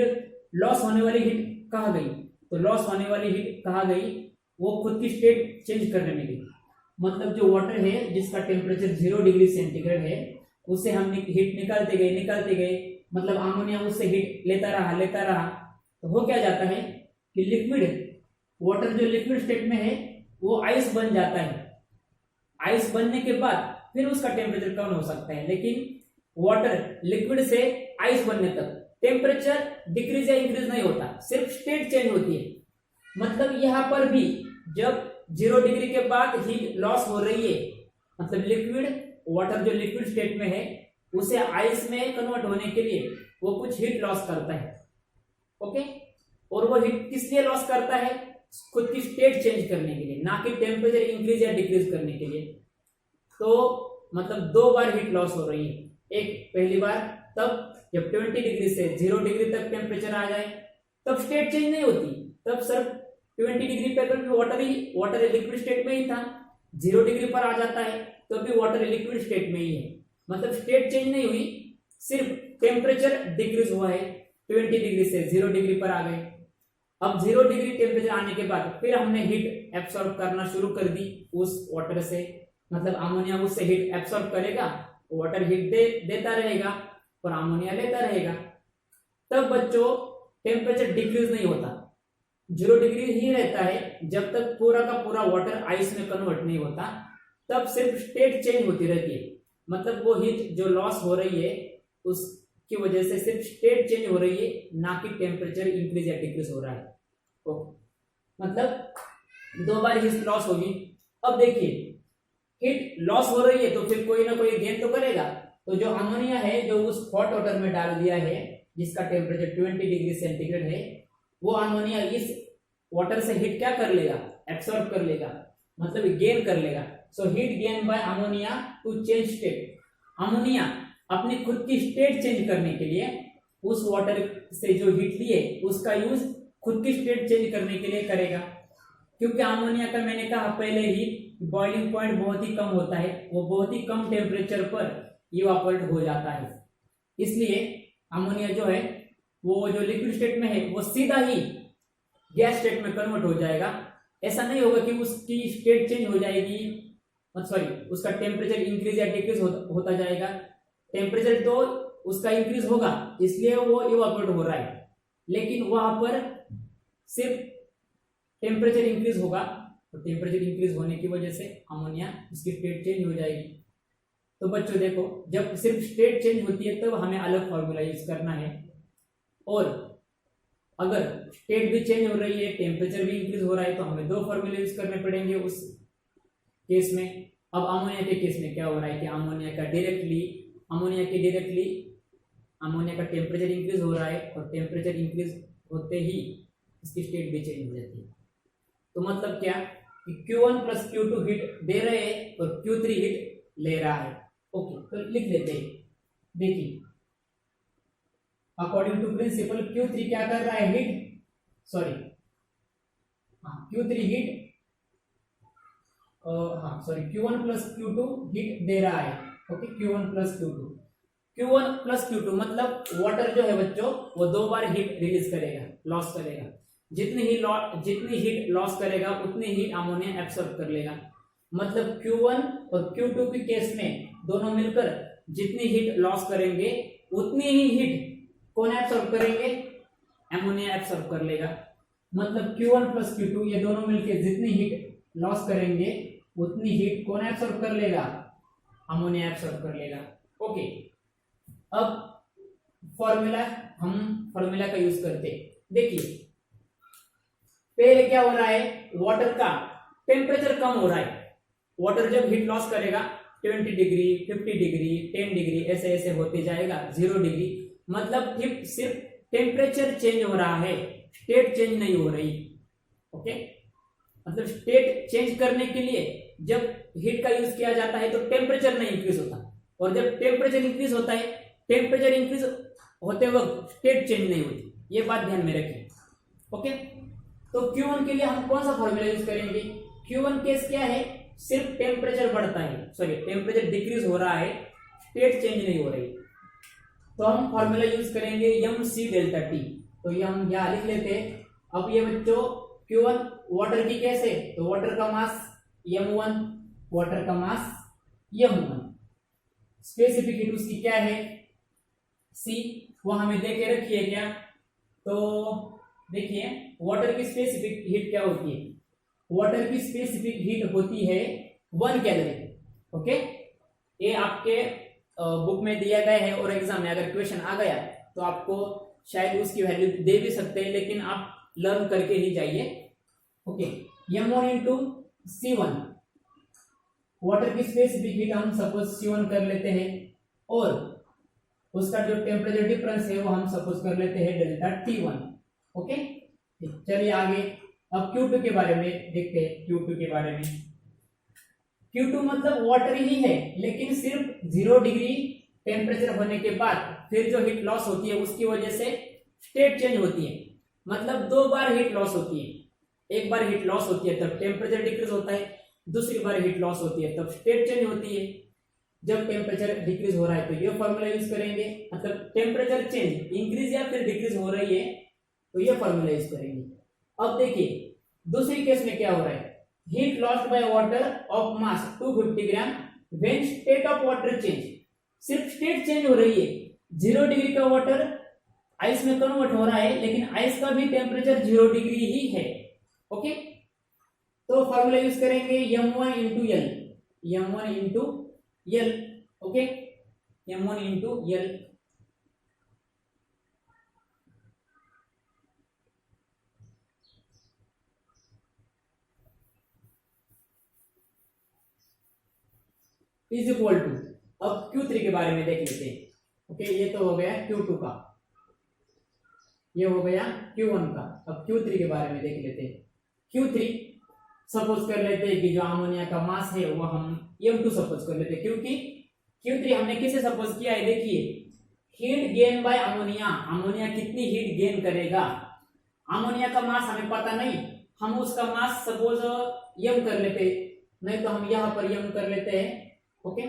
लॉस होने वाली हीट कहाँ गई, तो लॉस होने वाली हीट कहाँ गई, वो खुद की स्टेट चेंज करने में गई। मतलब जो वाटर है जिसका टेम्परेचर 0 डिग्री सेंटीग्रेड है, उससे हम हीट निकालते गए, मतलब अमोनिया उससे हीट लेता रहा, तो हो क्या जाता है कि लिक्विड वाटर जो लिक्विड स्टेट में है वो आइस बन जाता है। आइस बनने के बाद फिर उसका टेम्परेचर कम हो सकता है, लेकिन वाटर लिक्विड से आइस बनने तक टेम्परेचर डिक्रीज या इंक्रीज नहीं होता, सिर्फ स्टेट चेंज होती है। मतलब यहां पर भी जब 0 डिग्री के बाद हीट लॉस हो रही है, मतलब लिक्विड वाटर जो लिक्विड स्टेट में है उसे आइस में कन्वर्ट होने के लिए वो कुछ हीट लॉस करता है। ओके, और वो हीट किस लिए लॉस करता है, खुद की स्टेट चेंज करने के लिए, ना कि टेम्परेचर इंक्रीज या डिक्रीज करने के लिए। तो मतलब 2 बार हीट लॉस हो रही है। एक पहली बार तब जब 20 डिग्री से 0 डिग्री तक टेम्परेचर आ जाए, तब स्टेट चेंज नहीं होती, तब सिर्फ 20 डिग्री पर भी वाटर लिक्विड स्टेट में ही था, 0 डिग्री पर आ जाता है तो भी वाटर लिक्विड स्टेट में ही है, मतलब स्टेट चेंज नहीं हुई, सिर्फ टेम्परेचर डिक्रीज हुआ है, 20 डिग्री से 0 डिग्री पर आ गए। अब 0 डिग्री टेम्परेचर आने के बाद फिर हमने हीट एब्सॉर्ब करना शुरू कर दी उस वाटर से, मतलब अमोनिया उससे हीट एब्सॉर्ब करेगा, वाटर हीट देता रहेगा और अमोनिया लेता रहेगा। तब बच्चों टेम्परेचर डिक्रीज नहीं होता, 0 डिग्री ही रहता है जब तक पूरा का पूरा वाटर आइस में कन्वर्ट नहीं होता, तब सिर्फ स्टेट चेंज होती रहती है। मतलब वो हीट जो लॉस हो रही है उसकी वजह से सिर्फ स्टेट चेंज हो रही है, ना कि टेम्परेचर इंक्रीज या डिक्रीज हो रहा है। मतलब 2 बार हीट लॉस होगी। अब देखिए हीट लॉस हो रही है तो फिर कोई ना कोई गेन तो करेगा, तो जो अमोनिया है जो उस हॉट वाटर में डाल दिया है जिसका टेम्परेचर 20 डिग्री सेंटीग्रेड है, वो अमोनिया इस वाटर से हीट क्या कर लेगा, एब्सॉर्ब कर लेगा, मतलब गेन कर लेगा। So heat gain by ammonia to change state. Ammonia अपनी खुद की स्टेट चेंज करने के लिए उस वाटर से जो हीट लिए उसका यूज खुद की स्टेट चेंज करने के लिए करेगा, क्योंकि अमोनिया का मैंने कहा पहले ही बॉइलिंग पॉइंट बहुत ही कम होता है, वो बहुत ही कम टेम्परेचर पर इवापोरेट हो जाता है। इसलिए अमोनिया जो है वो जो लिक्विड स्टेट में है वो सीधा ही गैस स्टेट में कन्वर्ट हो जाएगा। ऐसा नहीं होगा कि उसकी स्टेट चेंज हो जाएगी, सॉरी उसका टेम्परेचर इंक्रीज या डिक्रीज होता जाएगा। टेम्परेचर तो उसका इंक्रीज होगा इसलिए वो इवापोरेट हो रहा है, लेकिन वहां पर सिर्फ टेम्परेचर इंक्रीज होगा, तो टेम्परेचर इंक्रीज होने की वजह से अमोनिया उसकी स्टेट चेंज हो जाएगी। तो बच्चों देखो, जब सिर्फ स्टेट चेंज होती है तब हमें अलग फॉर्मूला यूज करना है, और अगर स्टेट भी चेंज हो रही है, टेम्परेचर भी इंक्रीज हो रहा है, तो हमें दो फॉर्मूले यूज करने पड़ेंगे उस केस में। अब अमोनिया के केस में क्या हो रहा है कि अमोनिया का टेम्परेचर इंक्रीज हो रहा है, और टेम्परेचर इंक्रीज होते ही इसकी स्टेट भी चेंज हो जाती है। तो मतलब क्या कि Q1 प्लस Q2 हीट दे रहे हैं और Q3 हीट ले रहा है। ओके, तो लिख लेते हैं। देखिए, अकॉर्डिंग टू प्रिंसिपल Q3 क्या कर रहा है, heat, sorry Q3 heat, Q1 plus Q2 heat दे रहा है। ओके, Q1 प्लस Q2 मतलब वाटर जो है बच्चों वो दो बार हीट रिलीज करेगा, लॉस करेगा। जितनी हीट लॉस करेगा उतनी हीट अमोनिया एब्सॉर्ब कर लेगा। मतलब Q1 और Q2 के केस में दोनों मिलकर जितनी हीट लॉस करेंगे उतनी ही हीट कौन एब्सॉर्ब करेंगे, अमोनिया एब्सॉर्ब कर लेगा। मतलब Q1 प्लस Q2 ये दोनों मिलकर जितनी हीट लॉस करेंगे उतनी हीट कौन एब्सॉर्ब कर लेगा, अमोनिया एब्सॉर्ब कर लेगा। ओके, अब फॉर्मूला का यूज करते। देखिए, पहले क्या हो रहा है, वाटर का टेम्परेचर कम हो रहा है। वाटर जब हीट लॉस करेगा 20 डिग्री, 50 डिग्री, 10 डिग्री ऐसे ऐसे होते जाएगा 0 डिग्री। मतलब सिर्फ टेम्परेचर चेंज हो रहा है, स्टेट चेंज नहीं हो रही। ओके, मतलब स्टेट चेंज करने के लिए जब हीट का यूज किया जाता है तो टेम्परेचर नहीं इंक्रीज होता, और जब टेम्परेचर इंक्रीज होता है, टेम्परेचर इंक्रीज होते वक्त स्टेट चेंज नहीं होती। ये बात ध्यान में रखिए। ओके, तो Q1 के लिए हम कौन सा फॉर्मूला यूज करेंगे। Q1 केस क्या है, सिर्फ टेम्परेचर बढ़ता है, सॉरी टेम्परेचर डिक्रीज हो रहा है, स्टेट चेंज नहीं हो रही। तो हम फॉर्मूला यूज करेंगे mc डेल्टा टी। तो ये हम यहां लिख लेते हैं। अब ये बच्चों Q1 वाटर की केस है, तो वाटर का मास m1, वाटर का मास m1, स्पेसिफिक हीट उसकी क्या है C, वो हमें दे के रखी है क्या। तो देखिए, वाटर की स्पेसिफिक हीट क्या होती है, वाटर की स्पेसिफिक हीट होती है 1 कैलोरी। ओके, ये आपके बुक में दिया गया है, और एग्जाम में अगर क्वेश्चन आ गया तो आपको शायद उसकी वैल्यू दे भी सकते हैं, लेकिन आप लर्न करके ही जाइए। Okay, m1 into C1, water की स्पेसिफिक हीट हम सपोज C1 कर लेते हैं, और उसका जो टेम्परेचर डिफरेंस है वो हम सपोज कर लेते हैं डेल्टा T1। ओके, चलिए आगे। अब Q2 के बारे में देखते हैं। Q2 के बारे में, Q2 मतलब वाटर ही है, लेकिन सिर्फ 0 डिग्री टेम्परेचर होने के बाद फिर जो हीट लॉस होती है उसकी वजह से स्टेट चेंज होती है। मतलब दो बार हीट लॉस होती है, एक बार हीट लॉस होती है तब टेम्परेचर डिक्रीज होता है, दूसरी बार हीट लॉस होती है तब स्टेट चेंज होती है। जब टेम्परेचर डिक्रीज हो रहा है तो ये फॉर्मूला यूज करेंगे, मतलब टेम्परेचर चेंज इंक्रीज या फिर डिक्रीज हो रही है तो ये फॉर्मूला यूज करेंगे। अब देखिए, दूसरी केस में क्या हो रहा है, heat lost by water of mass 250 gram when state of water change. सिर्फ स्टेट चेंज हो रही है, 0 डिग्री का वाटर आइस में कन्वर्ट हो रहा है, लेकिन आइस का भी टेम्परेचर 0 डिग्री ही है। ओके, तो फॉर्मूला यूज करेंगे m1 into L, m1 into L. Okay, m1 into L. Is equal to, अब Q3 के बारे में देख लेते हैं। ओके, ये तो हो गया Q2 का, ये हो गया Q1 का। अब Q3 के बारे में देख लेते हैं। Q3 सपोज कर लेते हैं कि जो अमोनिया का मास है वो हम m2 सपोज कर लेते हैं, क्योंकि Q3 हमने किसे सपोज किया है। देखिए, heat gain by ammonia, ammonia कितनी हीट गेन करेगा। अमोनिया का मास हमें पता नहीं, हम उसका मास सपोज m कर लेते, नहीं तो हम यहाँ पर यम कर लेते हैं। ओके,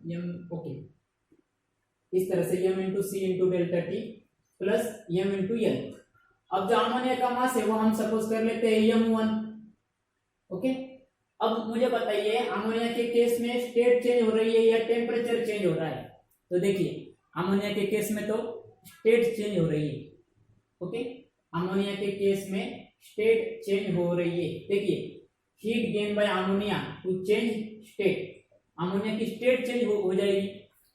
यम, ओके, इस तरह से यम इंटू सी into delta T plus M into L. अब जो अमोनिया का मास है वो हम सपोज कर लेते हैं यम1। ओके, अब मुझे बताइए अमोनिया के केस में स्टेट चेंज हो रही है या टेम्परेचर चेंज हो रहा है? तो देखिए अमोनिया के केस में तो स्टेट चेंज हो रही है। ओके, अमोनिया के केस में स्टेट चेंज हो रही है। देखिए heat gain by ammonia to change state, ammonia की स्टेट चेंज हो जाएगी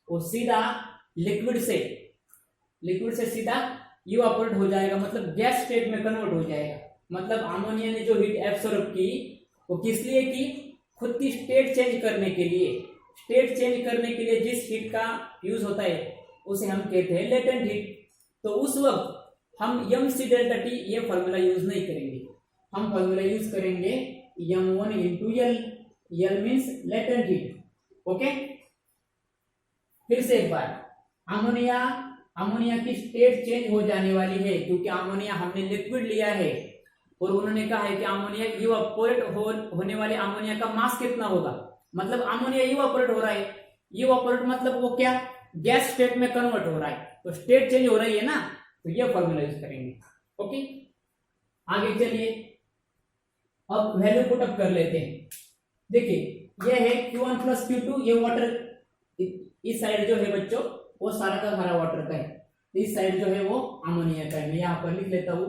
और सीधा लिक्विड से सीधा इवापोरेट हो जाएगा, मतलब गैस स्टेट में कन्वर्ट हो जाएगा। मतलब अमोनिया ने जो हीट एब्सॉर्ब की वो किस लिए की? खुद की स्टेट चेंज करने के लिए। स्टेट चेंज करने के लिए जिस हीट का यूज होता है उसे हम कहते हैं लेटेंट हीट। तो उस वक्त हम यम सी डेल्टा टी ये फॉर्मूला यूज नहीं करेंगे, हम फॉर्मूला यूज करेंगे M one into L. L means latent heat. Okay, फिर से एक बार, अमोनिया की स्टेट चेंज हो जाने वाली है क्योंकि अमोनिया हमने लिक्विड लिया है और उन्होंने कहा है कि अमोनिया इवापोरेट होने वाले अमोनिया का मास कितना होगा। मतलब अमोनिया इवापोरेट हो रहा है, इवापोरेट मतलब वो क्या? गैस स्टेट में कन्वर्ट हो रहा है, तो स्टेट चेंज हो रही है ना, तो ये फॉर्मूला यूज करेंगे। ओके, आगे चलिए अब वैल्यू पुटअप कर लेते हैं। देखिए ये है Q1 प्लस Q2, ये वाटर इस साइड जो है बच्चों वो सारा का सारा वाटर का है, इस साइड जो है वो अमोनिया का है। मैं यहां पर लिख लेता हूं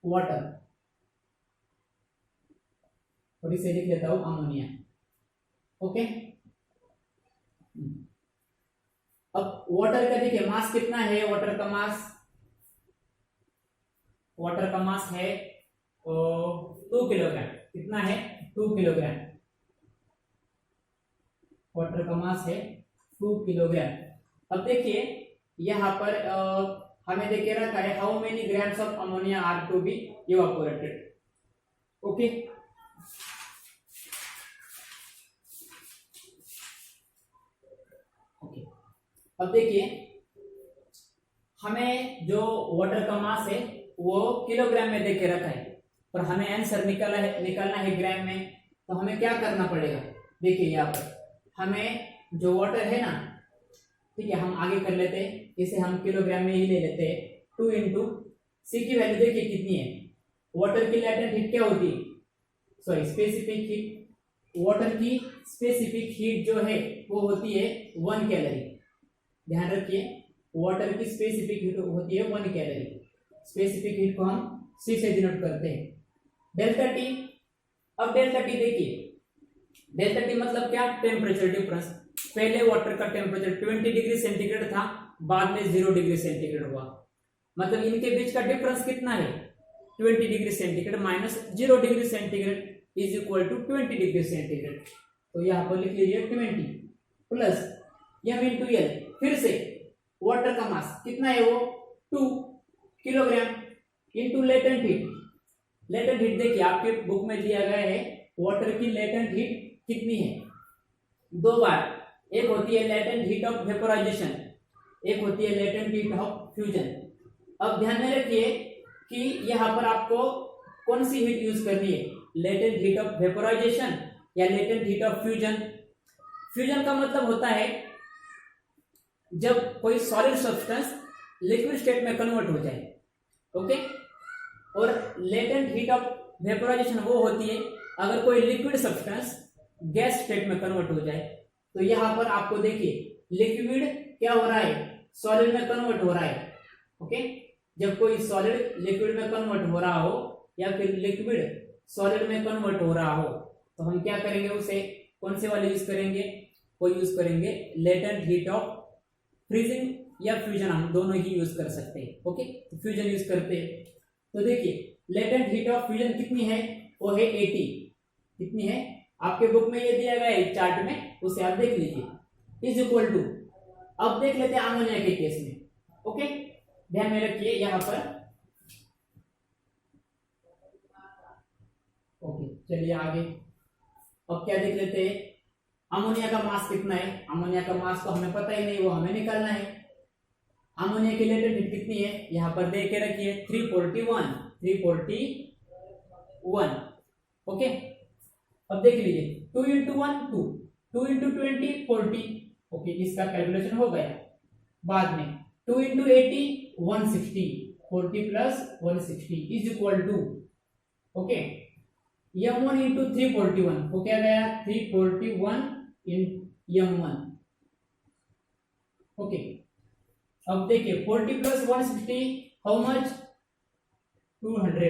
वाटर और इसे लिख लेता हूं अमोनिया। ओके, अब वाटर का देखिए मास कितना है? वाटर का मास है 2 किलोग्राम। कितना है? 2 किलोग्राम। वाटर का मास है 2 किलोग्राम। अब देखिए यहाँ पर हमें देखिए रखा है how many grams of ammonia are to be evaporated. Okay, अब देखिए हमें जो वाटर का मास है वो किलोग्राम में देके रखा है और हमें आंसर निकालना है ग्राम में। तो हमें क्या करना पड़ेगा? देखिए यहाँ पर हमें जो वाटर है ना, ठीक है, हम आगे कर लेते हैं, इसे हम किलोग्राम में ही ले लेते हैं। 2 इंटू सी की वैल्यू देखिए कितनी है? वाटर की लेटेंट हीट क्या होती है? Sorry, specific heat. वाटर की स्पेसिफिक हीट जो है वो होती है 1 कैलोरी। ध्यान रखिए, वाटर की स्पेसिफिक हीट होती है 1 कैलोरी। स्पेसिफिक हीट को हम C से डिनोट करते हैं। डेल्टा टी, अब डेल्टा टी देखिए, डेल्टा टी मतलब क्या? Temperature difference. पहले वाटर का टेम्परेचर 20 डिग्री सेंटीग्रेड था, बाद में 0 डिग्री सेंटीग्रेड हुआ। मतलब इनके बीच का डिफरेंस कितना है? 20 degree centigrade minus 0 degree centigrade is equal to 20 degree centigrade. तो यहाँ पर लिख लीजिए 20 प्लस यम इंटू एल। फिर से वाटर का मास कितना है? वो 2 kilogram into latent heat. Latent heat देखिए आपके बुक में दिया गया है वाटर की लेटेंट हीट कितनी है? 2 बार, एक होती है लेटेंट हीट ऑफ वेपोराइजेशन, एक होती है लेटेंट हीट ऑफ फ्यूजन। अब ध्यान में रखिए कि यहाँ पर आपको कौन सी हीट यूज करनी है? लेटेंट हीट ऑफ वेपोराइजेशन या latent heat of fusion. Fusion का मतलब होता है जब कोई सॉलिड सब्सटेंस लिक्विड स्टेट में कन्वर्ट हो जाए। ओके, और लेटेंट हीट ऑफ वेपोराइजेशन वो होती है अगर कोई लिक्विड सब्सटेंस गैस स्टेट में कन्वर्ट हो जाए। तो यहां पर आपको देखिए लिक्विड क्या हो रहा है? सॉलिड में कन्वर्ट हो रहा है। ओके, जब कोई सॉलिड लिक्विड में कन्वर्ट हो रहा हो या फिर लिक्विड सॉलिड में कन्वर्ट हो रहा हो तो हम क्या करेंगे? उसे कौन से वाले यूज करेंगे? वो यूज करेंगे लेटेंट हीट ऑफ फ्रीजिंग या फ्यूजन, हम दोनों ही यूज कर सकते हैं। ओके, तो फ्यूजन यूज करते हैं। तो देखिए लेटेंट हीट ऑफ फ्यूजन कितनी है? वो है 80। कितनी है? आपके बुक में ये दिया गया है चार्ट में, उसे आप देख लीजिए। इज इक्वल टू, अब देख लेते हैं अमोनिया के केस में। ओके, ध्यान में रखिए यहाँ पर। ओके, चलिए आगे अब क्या देख लेते हैं? अमोनिया का मास कितना है? अमोनिया का मास तो हमें पता ही नहीं, वो हमें निकालना है। अमोनिया की लेटेंट हीट कितनी है? यहाँ पर दे के रखिए 341 1। ओके, अब देख लीजिए 2 इंटू 1 2, 2 इंटू 20 40। ओके, इसका कैलकुलेशन हो गया। बाद में 2 into 80 160, 40 plus 160 is equal to, okay, m1 into 341 हो क्या गया 341 इन m1। ओके, अब देखिए 40 plus 160 how much 200,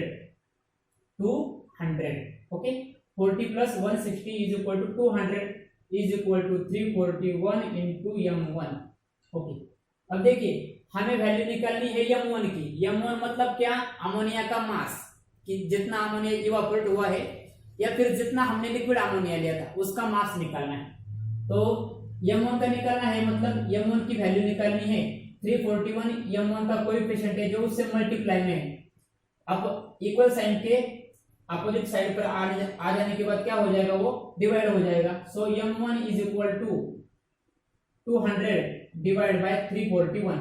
200। Okay, 40 plus 160 is equal to 200 is equal to 341 into m1। Okay, अब देखिए हमें वैल्यू निकालनी है m1 की। m1 मतलब क्या, अमोनिया का मास, कि जितना अमोनिया इवापोरेट हुआ है या फिर जितना हमने लिक्विड अमोनिया लिया था उसका मास निकालना है। तो m1 का निकालना है, मतलब m1 की वैल्यू निकालनी है 341। m1 का कोएफिशिएंट है जो उससे मल्टीप्लाई में है। अब इक्वल साइन के अपोजिट साइड पर आ जाने के बाद क्या हो जाएगा, वो डिवाइड हो जाएगा। So m1 is equal to 200 divide by 341,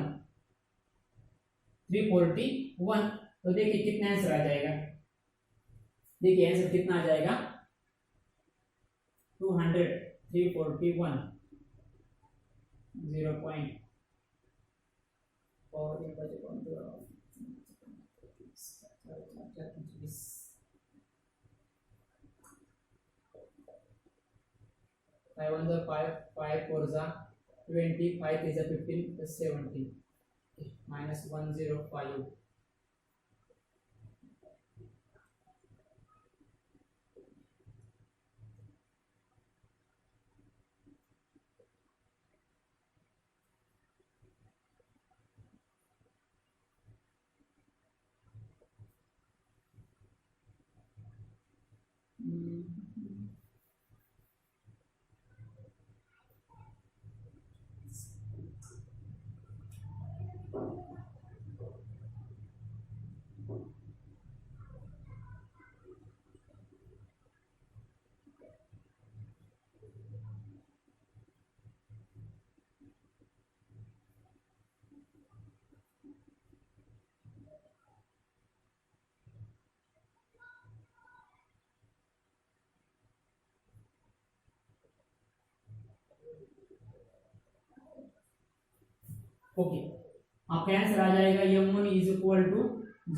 341। तो देखिए कितना आंसर आ जाएगा, देखिए आंसर कितना आ जाएगा 200 341 0 पॉइंट और 5 on the 5 4 जा 20, 5 is a 15 plus 17 minus 105। Okay, आपका आंसर आ जाएगा m1 इज इक्वल टू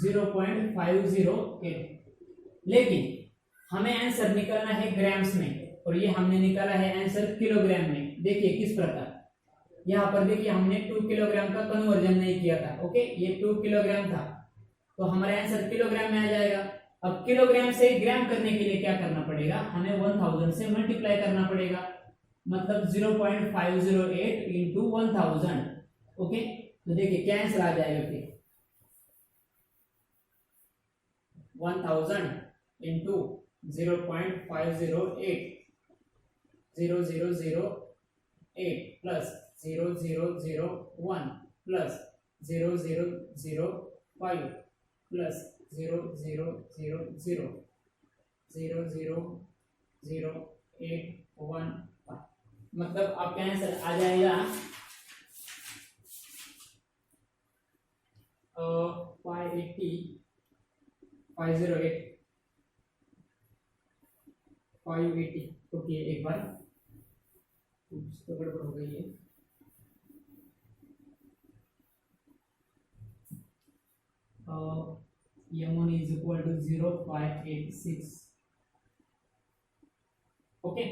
0.508। लेकिन हमें आंसर निकालना है ग्राम्स में और ये हमने निकाला है आंसर किलोग्राम में। देखिए किस प्रकार, यहाँ पर देखिए हमने 2 किलोग्राम का कन्वर्जन नहीं किया था। ओके, ये 2 किलोग्राम था तो हमारा आंसर किलोग्राम में आ जाएगा। अब किलोग्राम से ग्राम करने के लिए क्या करना पड़ेगा, हमें 1000 से मल्टीप्लाई करना पड़ेगा, मतलब 0.508 इंटू 1000। ओके, तो देखिए क्या आंसर आ जाएगा फिर 1000 इंटू 0.508 0008 प्लस 0001 प्लस 0005 प्लस 00000815। मतलब आपका आंसर आ जाएगा 580 508 580। ओके, एक बार तो गड़बड़ हो गई है। m1 is equal to 0586। Okay,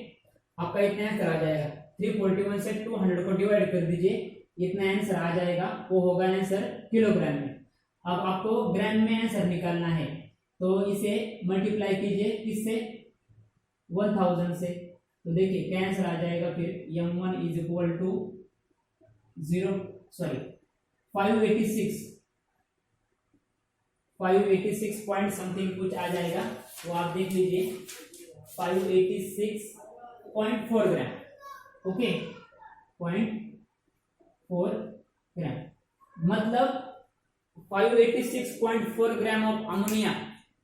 आपका इतना आंसर आ जाएगा। 341 से 200 को डिवाइड कर दीजिए, इतना आंसर आ जाएगा, वो होगा आंसर किलोग्राम में। अब आपको ग्राम में आंसर निकालना है तो इसे मल्टीप्लाई कीजिए किससे, 1000 से। तो देखिए क्या आंसर आ जाएगा फिर m1 is equal to 586 point something कुछ आ जाएगा, तो आप देख लीजिए 586.4 ग्राम। ओके, 0.4 ग्राम, मतलब 586.4 ग्राम ऑफ अमोनिया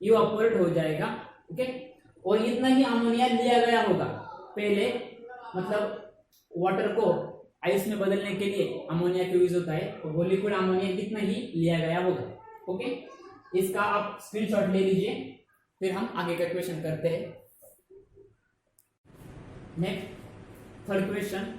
इवापोरेट हो जाएगा। ओके, और इतना ही अमोनिया लिया गया होगा पहले, मतलब वाटर को आइस में बदलने के लिए अमोनिया का यूज होता है, और वो लिक्विड अमोनिया कितना ही लिया गया होगा। ओके, इसका आप स्क्रीनशॉट ले लीजिए फिर हम आगे का क्वेश्चन करते हैं। Next, third question,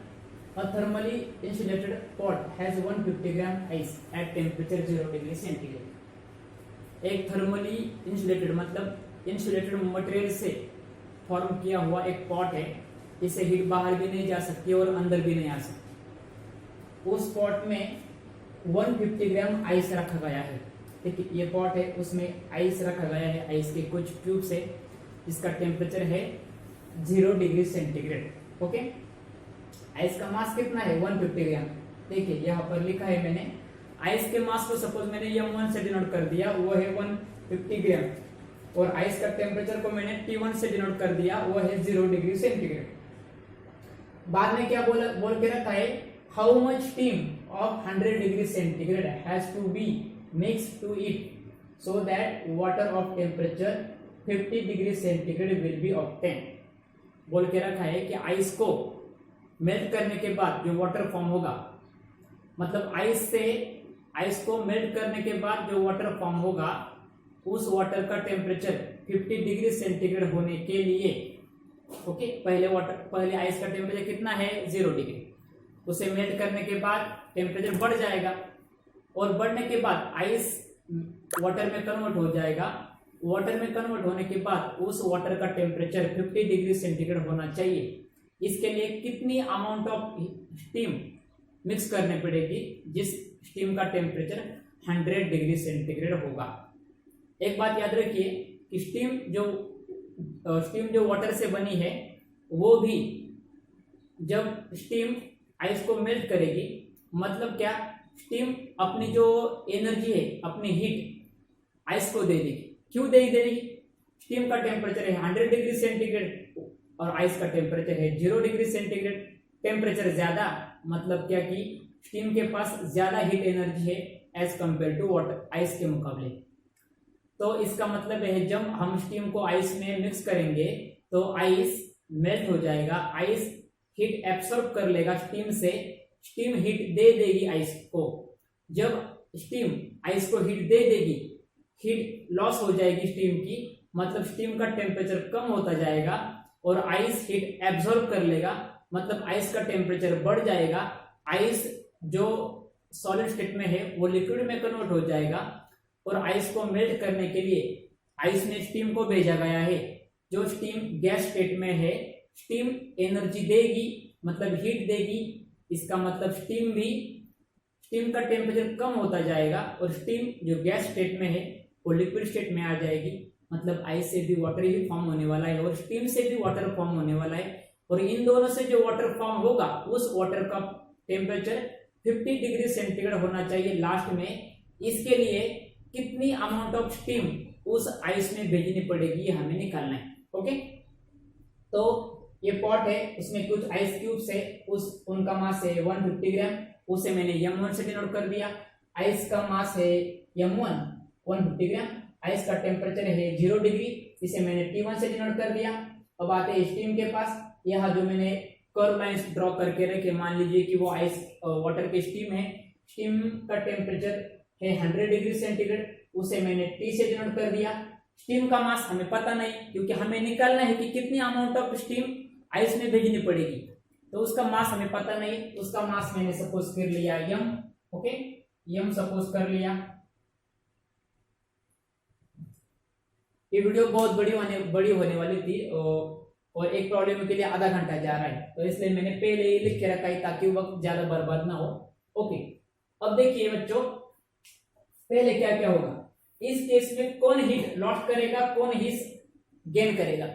a thermally insulated pot has 150 gram ice at temperature 0 degree centigrade. एक थर्मली इंसुलेटेड मतलब इंसुलेटेड मटेरियल से फॉर्म किया हुआ एक पॉट है, इससे हीट बाहर भी नहीं जा सकती और अंदर भी नहीं आ सकती। उस पॉट में 150 ग्राम आइस रखा गया है। देखिए ये पॉट है, उसमें आइस रखा गया है, आइस के कुछ क्यूब्स है, जिसका टेम्परेचर है 0 डिग्री सेंटीग्रेड। ओके, आइस का मास कितना है 150 ग्राम। देखिए यहाँ पर लिखा है मैंने, आइस के मास को सपोज मैंने m1 से डिनोट कर दिया, वो है 150 ग्राम, और आइस का टेम्परेचर को मैंने T1 से डिनोट कर दिया, वो है 0 डिग्री सेंटीग्रेड। बाद में क्या बोल के रखा है, how much steam of 100 degree centigrade has to be mixed to it so that water of temperature 50 degree centigrade will be obtain. बोल के रखा है कि आइस को मेल्ट करने के बाद जो वाटर फॉर्म होगा, मतलब आइस को मेल्ट करने के बाद जो वाटर फॉर्म होगा, उस वाटर का टेम्परेचर 50 डिग्री सेंटीग्रेड होने के लिए, ओके, पहले आइस का टेम्परेचर कितना है 0 डिग्री, उसे मेल्ट करने के बाद टेम्परेचर बढ़ जाएगा, और बढ़ने के बाद आइस वाटर में कन्वर्ट हो जाएगा। वाटर में कन्वर्ट होने के बाद उस वाटर का टेम्परेचर 50 डिग्री सेंटीग्रेड होना चाहिए। इसके लिए कितनी अमाउंट ऑफ स्टीम मिक्स करनी पड़ेगी, जिस स्टीम का टेम्परेचर 100 डिग्री सेंटीग्रेड होगा। एक बात याद रखिए कि स्टीम जो वाटर से बनी है, वो भी जब स्टीम आइस को मेल्ट करेगी, मतलब क्या, स्टीम अपनी जो एनर्जी है, अपनी हीट आइस को दे देगी। क्यों दे देगी? स्टीम का टेम्परेचर है 100 डिग्री सेंटीग्रेड और आइस का टेम्परेचर है 0 डिग्री सेंटीग्रेड। टेम्परेचर ज्यादा मतलब क्या कि स्टीम के पास ज्यादा हीट एनर्जी है as compare to water, ice के मुकाबले। तो इसका मतलब है जब हम स्टीम को आइस में मिक्स करेंगे तो आइस मेल्ट हो जाएगा, आइस हीट एब्सॉर्ब कर लेगा स्टीम से, स्टीम हीट दे देगी आइस को। जब स्टीम आइस को हीट दे देगी, हीट लॉस हो जाएगी स्टीम की, मतलब स्टीम का टेम्परेचर कम होता जाएगा और आइस हीट एब्सॉर्ब कर लेगा, मतलब आइस का टेम्परेचर बढ़ जाएगा। आइस जो सॉलिड स्टेट में है वो लिक्विड में कन्वर्ट हो जाएगा, और आइस को मेल्ट करने के लिए आइस में स्टीम को भेजा गया है। जो स्टीम गैस स्टेट में है, स्टीम एनर्जी देगी, मतलब हीट देगी। इसका मतलब स्टीम का टेम्परेचर कम होता जाएगा और स्टीम जो गैस स्टेट में है वो लिक्विड स्टेट में आ जाएगी, मतलब आइस से भी वाटर ही फॉर्म होने वाला है और स्टीम से भी वाटर फॉर्म होने वाला है। और इन दोनों से जो वाटर फॉर्म होगा, उस वाटर का टेम्परेचर 50 डिग्री सेंटीग्रेड होना चाहिए लास्ट में। इसके लिए कितनी अमाउंट ऑफ स्टीम उस आइस में भेजनी पड़ेगी, ये हमें निकालना है। ओके, तो ये पॉट है, उसमें कुछ आइस क्यूब्स है, उनका मास है 150 ग्राम, उसे मैंने m1 से डिनोट कर दिया। आइस का मास है m1 150 ग्राम, आइस का टेम्परेचर है 0 डिग्री, इसे मैंने T1 से डिनोट कर दिया। अब आते हैं स्टीम के पास। यहाँ जो मैंने कर्व लाइंस ड्रॉ करके रखे, मान लीजिए कि वो आइस वाटर की स्टीम है, स्टीम का टेम्परेचर है 100 डिग्री सेंटीग्रेड, उसे मैंने T से डिनोट कर दिया। स्टीम का मास हमें पता नहीं, क्योंकि हमें निकालना है कि कितनी अमाउंट ऑफ स्टीम आइस में भेजनी पड़ेगी, तो उसका मास हमें पता नहीं। उसका मास मैंने सपोज कर लिया m, ओके, m सपोज कर लिया। ये वीडियो बहुत बड़ी होने वाली थी और एक प्रॉब्लम के लिए आधा घंटा जा रहा है, तो इसलिए मैंने पहले ही लिख के रखा है ताकि वक्त ज्यादा बर्बाद ना हो। ओके, अब देखिए बच्चों, पहले क्या क्या होगा इस केस में, कौन हीट लॉस करेगा, कौन हीट गेन करेगा।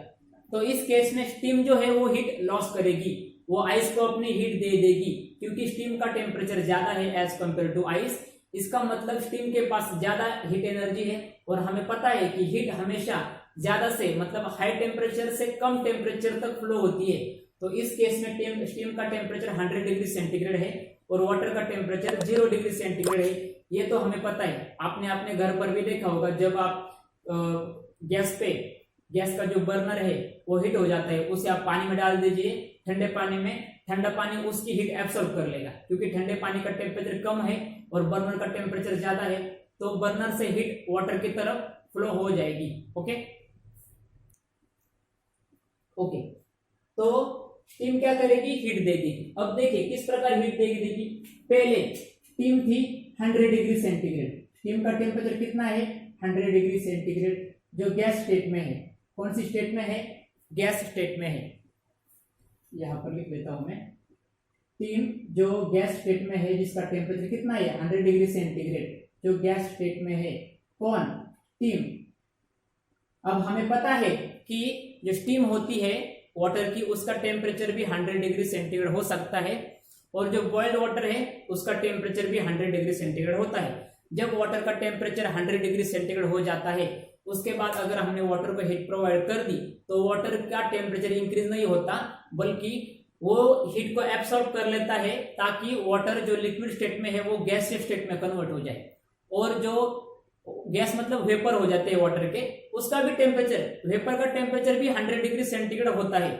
तो इस केस में स्टीम जो है वो हीट लॉस करेगी, वो आइस को अपनी हीट दे देगी, क्योंकि स्टीम का टेम्परेचर ज्यादा है एज कंपेयर टू आइस। इसका मतलब स्टीम के पास ज्यादा हीट एनर्जी है, और हमें पता है कि हीट हमेशा ज्यादा से मतलब हाई टेम्परेचर से कम टेम्परेचर तक फ्लो होती है। तो इस केस में स्टीम का टेम्परेचर 100 डिग्री सेंटीग्रेड है और वाटर का टेम्परेचर 0 डिग्री सेंटीग्रेड है। ये तो हमें पता है, आपने अपने घर पर भी देखा होगा, जब आप गैस का जो बर्नर है वो हीट हो जाता है, उसे आप पानी में डाल दीजिए, ठंडे पानी में, ठंडा पानी उसकी हीट एब्सॉर्ब कर लेगा, क्योंकि ठंडे पानी का टेम्परेचर कम है और बर्नर का टेम्परेचर ज्यादा है, तो बर्नर से हीट वाटर की तरफ फ्लो हो जाएगी। ओके, ओके, तो स्टीम क्या करेगी, हीट देगी। अब देखिए किस प्रकार हीट देगी, देखिए पहले स्टीम थी 100 डिग्री सेंटीग्रेड, स्टीम का टेम्परेचर कितना है 100 डिग्री सेंटीग्रेड, जो गैस स्टेट में है। कौन सी स्टेट में है, गैस स्टेट में है। यहां पर लिख देता हूं मैं, स्टीम जो गैस स्टेट में है जिसका टेम्परेचर कितना है 100 डिग्री सेंटीग्रेड, जो गैस स्टेट में है। कौन, स्टीम। अब हमें पता है कि जो स्टीम होती है वाटर की, उसका टेम्परेचर भी 100 डिग्री सेंटीग्रेड हो सकता है, और जो बॉइल्ड वाटर है उसका टेम्परेचर भी 100 डिग्री सेंटीग्रेड होता है। जब वाटर का टेम्परेचर 100 डिग्री सेंटीग्रेड हो जाता है, उसके बाद अगर हमने वाटर को हीट प्रोवाइड कर दी तो वाटर का टेम्परेचर इंक्रीज नहीं होता, बल्कि वो हीट को एब्सॉर्ब कर लेता है, ताकि वाटर जो लिक्विड स्टेट में है वो गैसियस स्टेट में कन्वर्ट हो जाए। और जो गैस मतलब वेपर हो जाते हैं वाटर के, उसका भी टेम्परेचर, वेपर का टेम्परेचर भी 100 डिग्री सेंटीग्रेड होता है।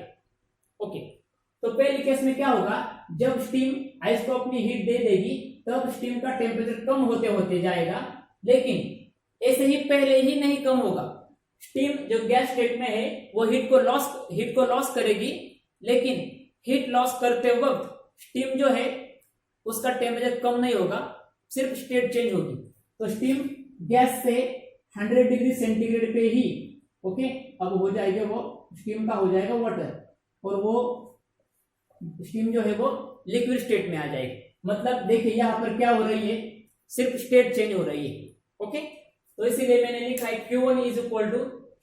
ओके, तो पहले केस में क्या होगा, जब स्टीम आइस को अपनी हीट दे देगी तब स्टीम का टेम्परेचर कम होते होते जाएगा, लेकिन ऐसे ही पहले ही नहीं कम होगा। स्टीम जो गैस स्टेट में है वो हीट को लॉस करेगी, लेकिन हीट लॉस करते वक्त स्टीम जो है उसका टेम्परेचर कम नहीं होगा, सिर्फ स्टेट चेंज होगी। तो स्टीम गैस से 100 डिग्री सेंटीग्रेड पे ही, ओके, अब हो जाएगा वो स्टीम का हो जाएगा वाटर, और वो स्टीम जो है वो लिक्विड स्टेट में आ जाएगी। मतलब देखिए यहां पर क्या हो रही है, सिर्फ स्टेट चेंज हो रही है। ओके, तो इसीलिए मैंने लिखा है Q1 is equal to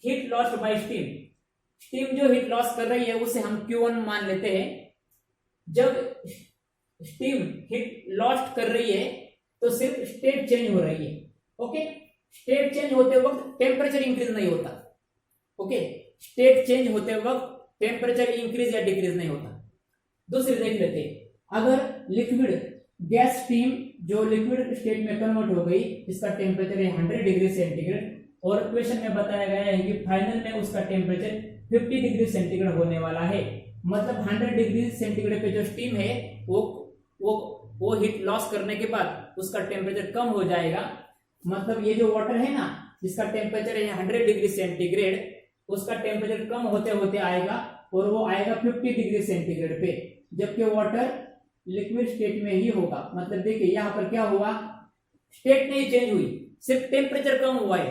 heat lost by steam. Steam जो हीट लॉस कर रही है उसे हम Q1 मान लेते हैं। जब स्टीम हीट लॉस्ट कर रही है तो सिर्फ स्टेट चेंज हो रही है। ओके, स्टेट चेंज होते वक्त टेम्परेचर इंक्रीज नहीं होता। ओके, स्टेट चेंज होते वक्त टेम्परेचर इंक्रीज या डिक्रीज नहीं होता। दूसरी देख लेते हैं, अगर लिक्विड गैस स्टीम जो लिक्विड स्टेट में कन्वर्ट हो गई, इसका टेम्परेचर है 100 डिग्री सेंटीग्रेड, और क्वेश्चन में बताया गया है कि फाइनल में उसका टेम्परेचर 50 डिग्री सेंटीग्रेड होने वाला है। मतलब 100 डिग्री सेंटीग्रेड पे जो स्टीम है वो हीट लॉस करने के बाद उसका टेम्परेचर कम हो जाएगा। मतलब ये जो वाटर है ना जिसका टेम्परेचर है 100 डिग्री सेंटीग्रेड, उसका टेम्परेचर कम होते होते आएगा और वो आएगा 50 डिग्री सेंटीग्रेड पे, जबकि वाटर लिक्विड स्टेट में ही होगा। मतलब देखिए यहाँ पर क्या हुआ, स्टेट नहीं चेंज हुई, सिर्फ टेम्परेचर कम हुआ है।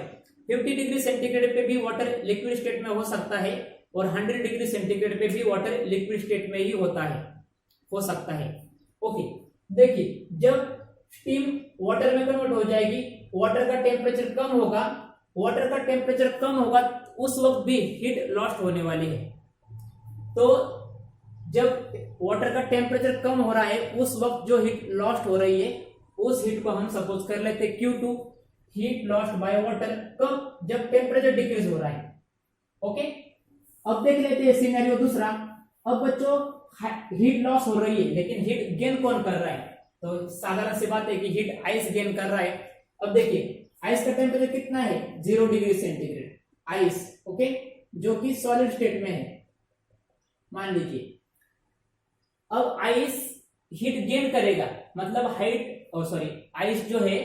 50 डिग्री सेंटीग्रेड पे भी वाटर लिक्विड स्टेट में हो सकता है, और 100 डिग्री सेंटीग्रेड पे भी वाटर लिक्विड स्टेट में ही होता है, हो सकता है। ओके, देखिए जब स्टीम वाटर में कन्वर्ट हो जाएगी, वाटर का टेम्परेचर कम होगा, वाटर का टेम्परेचर कम होगा उस वक्त भी हीट लॉस्ट होने वाली है। तो जब वाटर का टेम्परेचर कम हो रहा है उस वक्त जो हीट लॉस्ट हो रही है उस हीट को हम सपोज कर लेते हैं Q2, heat lost by water. कब, जब टेम्परेचर डिक्रीज हो रहा है। ओके, अब देख लेते हैं सिनेरियो दूसरा। अब बच्चों हीट लॉस हो रही है, लेकिन हीट गेन कौन कर रहा है, तो साधारण सी बात है कि हीट आइस गेन कर रहा है। अब देखिए आइस का टेम्परेचर कितना है 0 डिग्री सेंटीग्रेड, आइस, ओके, जो कि सॉलिड स्टेट में है मान लीजिए। अब आइस हीट गेन करेगा, मतलब आइस जो है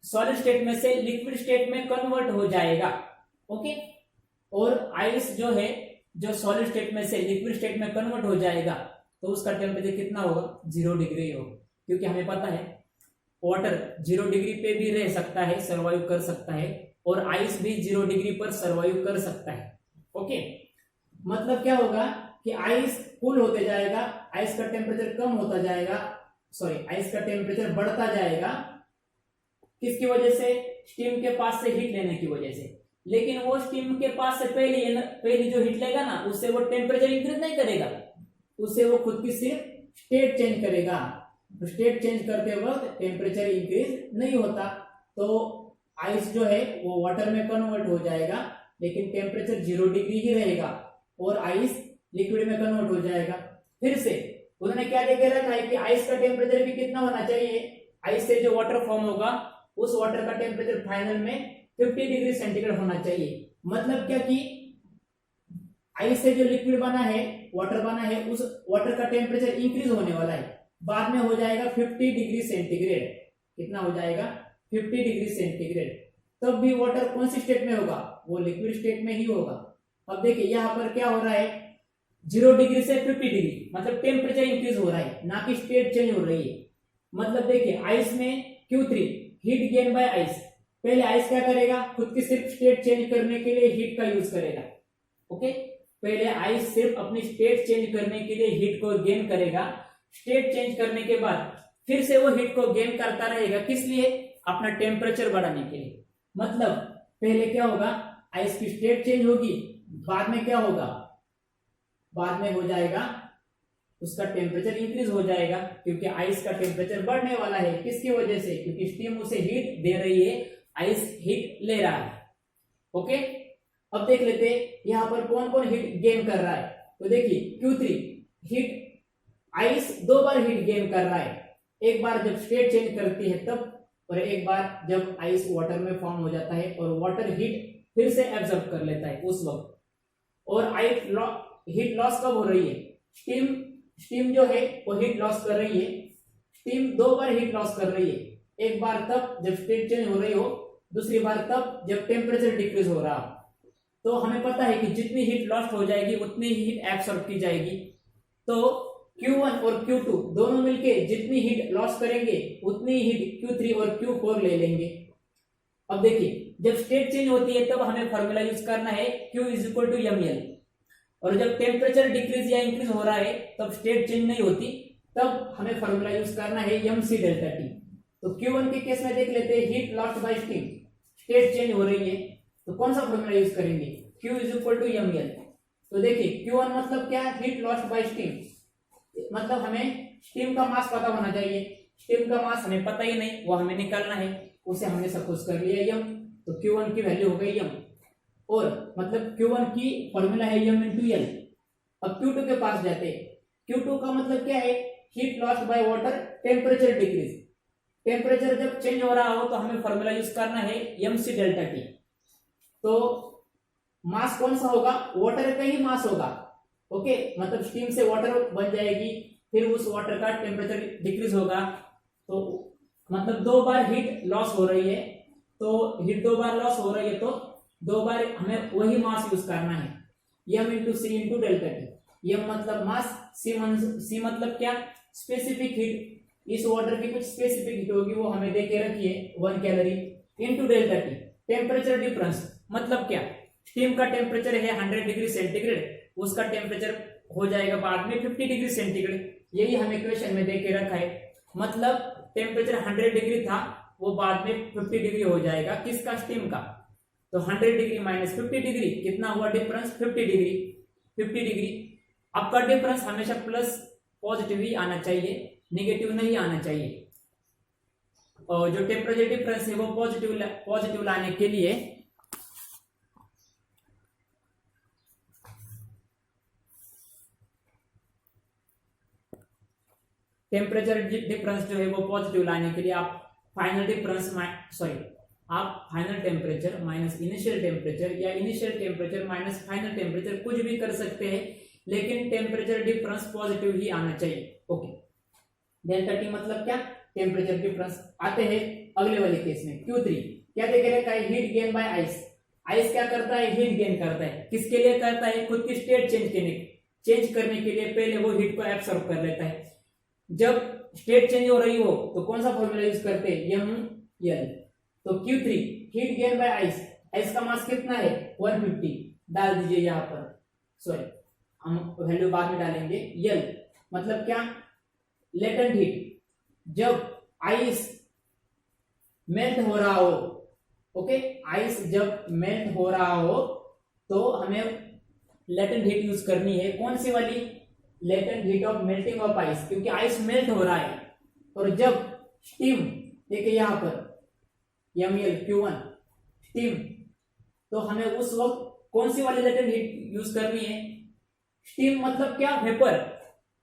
सॉलिड स्टेट में से लिक्विड स्टेट में कन्वर्ट हो जाएगा। ओके, और आइस जो है जो सॉलिड स्टेट में से लिक्विड स्टेट में कन्वर्ट हो जाएगा तो उसका टेम्परेचर कितना होगा 0 डिग्री होगा, क्योंकि हमें पता है वाटर 0 डिग्री पे भी रह सकता है, सर्वाइव कर सकता है, और आइस भी 0 डिग्री पर सर्वाइव कर सकता है। ओके, मतलब क्या होगा कि आइस कूल होते जाएगा, आइस का टेम्परेचर कम होता जाएगा, आइस का टेम्परेचर बढ़ता जाएगा। किसकी वजह से, स्टीम के पास से हीट लेने की वजह से। लेकिन वो स्टीम के पास से पहली जो हीट लेगा ना, उससे वो टेम्परेचर इंक्रीज नहीं करेगा, उससे वो खुद की सिर्फ स्टेट चेंज करेगा। तो स्टेट चेंज करते वक्त टेम्परेचर इंक्रीज नहीं होता, तो आइस जो है वो वाटर में कन्वर्ट हो जाएगा, लेकिन टेम्परेचर 0 डिग्री ही रहेगा, और आइस लिक्विड में कन्वर्ट हो जाएगा। फिर से उन्होंने क्या देखे रखा है कि आइस का टेम्परेचर भी कितना होना चाहिए, आइस से जो वाटर फॉर्म होगा उस वाटर का टेम्परेचर फाइनल में 50 डिग्री सेंटीग्रेड होना चाहिए। मतलब क्या कि आइस से जो लिक्विड बना है, वाटर बना है, उस वाटर का टेम्परेचर इंक्रीज होने वाला है, बाद में हो जाएगा 50 डिग्री सेंटीग्रेड। कितना हो जाएगा 50 डिग्री सेंटीग्रेड। तब भी वाटर कौन सी स्टेट में होगा, वो लिक्विड स्टेट में ही होगा। अब देखिए यहाँ पर क्या हो रहा है, 0 डिग्री से 50 डिग्री, मतलब टेम्परेचर इंक्रीज हो रहा है, ना कि स्टेट चेंज हो रही है। मतलब देखिए आइस में Q3 heat gain bye ice, पहले आइस क्या करेगा, खुद की सिर्फ स्टेट चेंज करने के लिए हीट का यूज करेगा। ओके, पहले आइस सिर्फ अपनी स्टेट चेंज करने के लिए हीट को गेन करेगा। स्टेट चेंज करने के बाद फिर से वो हीट को गेन करता रहेगा, किस लिए, अपना टेम्परेचर बढ़ाने के लिए। मतलब पहले क्या होगा, आइस की स्टेट चेंज होगी, बाद में क्या होगा, बाद में हो जाएगा उसका टेम्परेचर इंक्रीज हो जाएगा, क्योंकि आइस का टेम्परेचर बढ़ने वाला है। किसकी वजह से, क्योंकि स्टीम उसे हीट दे रही है, आइस हीट ले रहा है। ओके, अब देख लेते हैं यहां पर कौन कौन हीट गेन कर रहा है। तो देखिए Q3 हीट, आइस 2 बार हीट गेन कर रहा है, एक बार जब स्टेट चेंज करती है तब, और एक बार जब आइस वाटर में फॉर्म हो जाता है और वाटर हीट फिर से एब्जॉर्ब कर लेता है उस वक्त। और हीट लॉस कब हो रही है, स्टीम जो है वो हीट लॉस कर रही है। स्टीम 2 बार हीट लॉस कर रही है, एक बार तब जब स्टेट चेंज हो रही हो, दूसरी बार तब जब टेम्परेचर डिक्रीज हो रहा हो। तो हमें पता है कि जितनी हीट लॉस्ट हो जाएगी उतनी हीट एब्सॉर्ब की जाएगी। तो Q1 और Q2 दोनों मिलके जितनी हीट लॉस करेंगे उतनी हीट Q3 और Q4 ले लेंगे। अब देखिए जब स्टेट चेंज होती है तब हमें फॉर्मूला यूज करना है Q is equal to ml, और जब टेम्परेचर डिक्रीज या इंक्रीज हो रहा है तब स्टेट चेंज नहीं होती, तब हमें फॉर्मूला यूज करना है mc डेल्टा टी। तो Q1 के केस में देख लेते हैं, heat lost by steam, state change हो रही है, तो कौन सा फॉर्मूला यूज करेंगे, Q is equal to ml। तो देखिए Q1 मतलब क्या, हीट लॉस्ट बाय स्टीम, मतलब हमें स्टीम का मास पता होना चाहिए। स्टीम का मास हमें पता ही नहीं, वो हमें निकालना है, उसे हमने सपोज कर लिया m, तो Q1 की वैल्यू हो गई m, और मतलब Q1 की फॉर्मूला है m इंटू एल। अब Q2 के पास जाते हैं, Q2 का मतलब क्या है, heat lost by water, temperature decrease. Temperature जब चेंज हो रहा हो तो हमें फॉर्मूला यूज करना है mc डेल्टा टी। तो मास कौन सा होगा, वाटर का ही मास होगा। ओके, मतलब स्टीम से वाटर बन जाएगी, फिर उस वाटर का टेम्परेचर डिक्रीज होगा, तो मतलब 2 बार हीट लॉस हो रही है, तो हीट 2 बार लॉस हो रही है, तो 2 बार हमें वही मास यूज करना है, m इंटू सी इंटू डेल्टा टी। m मतलब मास, c मतलब क्या, स्पेसिफिक हीट, इस वाटर की कुछ स्पेसिफिक हीट होगी, वो हमें दे के रखी है 1 calorie, into delta T. Temperature difference मतलब क्या, स्टीम का टेम्परेचर है 100 डिग्री सेंटीग्रेड, उसका टेम्परेचर हो जाएगा बाद में 50 डिग्री सेंटीग्रेड, यही हमें क्वेश्चन में दे के रखा है। मतलब टेम्परेचर 100 डिग्री था, वो बाद में 50 डिग्री हो जाएगा, किसका, स्टीम का। तो 100 डिग्री माइनस 50 डिग्री कितना हुआ डिफरेंस, 50 डिग्री। 50 डिग्री, आपका डिफरेंस हमेशा प्लस पॉजिटिव ही आना चाहिए, नेगेटिव नहीं आना चाहिए। और जो टेम्परेचर डिफरेंस है वो पॉजिटिव लाने के लिए टेम्परेचर डिफरेंस जो है वो पॉजिटिव लाने के लिए आप final temperature minus initial temperature, या initial temperature minus final temperature, कुछ भी कर सकते हैं, लेकिन टेम्परेचर डिफरेंस पॉजिटिव ही आना चाहिए। ओके, डेल्टा टी मतलब क्या, टेम्परेचर डिफरेंस। आते हैं अगले वाले केस में, Q3 क्या देखे रखा है, heat gain bye ice. Ice क्या करता है, हीट गेन करता है, किसके लिए करता है, खुद की स्टेट चेंज करने के लिए पहले वो हीट को एब्सॉर्ब कर लेता है। जब स्टेट चेंज हो रही हो तो कौन सा फॉर्मूला यूज करते हैं, ml। तो Q3 heat gain bye ice, ice का मास कितना है 150, डाल दीजिए यहाँ पर, सॉरी हम वैल्यू बाद में डालेंगे। L मतलब क्या, लेटेंट हीट, जब आइस मेल्ट हो रहा हो, ओके, आइस जब मेल्ट हो रहा हो तो हमें लेटेंट हीट यूज करनी है, कौन सी वाली, latent heat of melting of ice, क्योंकि आइस मेल्ट हो रहा है। और जब स्टीम, देखिए यहां पर ml Q1 स्टीम, तो हमें उस वक्त कौन सी वाली लेटेंट हीट यूज करनी है, स्टीम मतलब क्या, वेपर,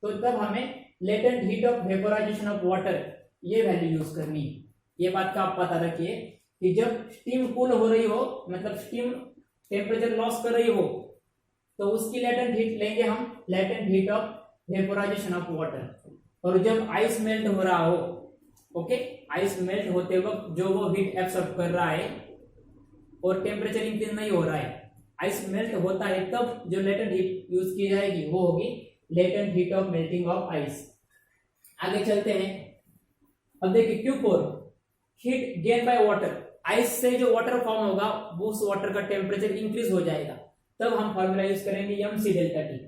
तो तब हमें latent heat of vaporisation of water, ये वैल्यू यूज करनी है। ये बात का आप पता रखिए कि जब स्टीम कूल हो रही हो, मतलब स्टीम टेम्परेचर लॉस कर रही हो, तो उसकी लेटेंट हीट लेंगे हम, latent heat of vaporisation of water. और जब आइस मेल्ट हो रहा हो, ओके, आइस मेल्ट होते वक्त जो वो हीट एब्सॉर्ब कर रहा है और टेम्परेचर इंक्रीज नहीं हो रहा है, आइस मेल्ट होता है तब जो लेटेंट हीट यूज की जाएगी वो होगी latent heat of melting of ice. आगे चलते हैं। अब देखिए Q4 heat gain by water, ice से जो वाटर फॉर्म होगा वो उस वाटर का टेम्परेचर इंक्रीज हो जाएगा, तब हम फॉर्मूला यूज करेंगे mc डेल्टा टी।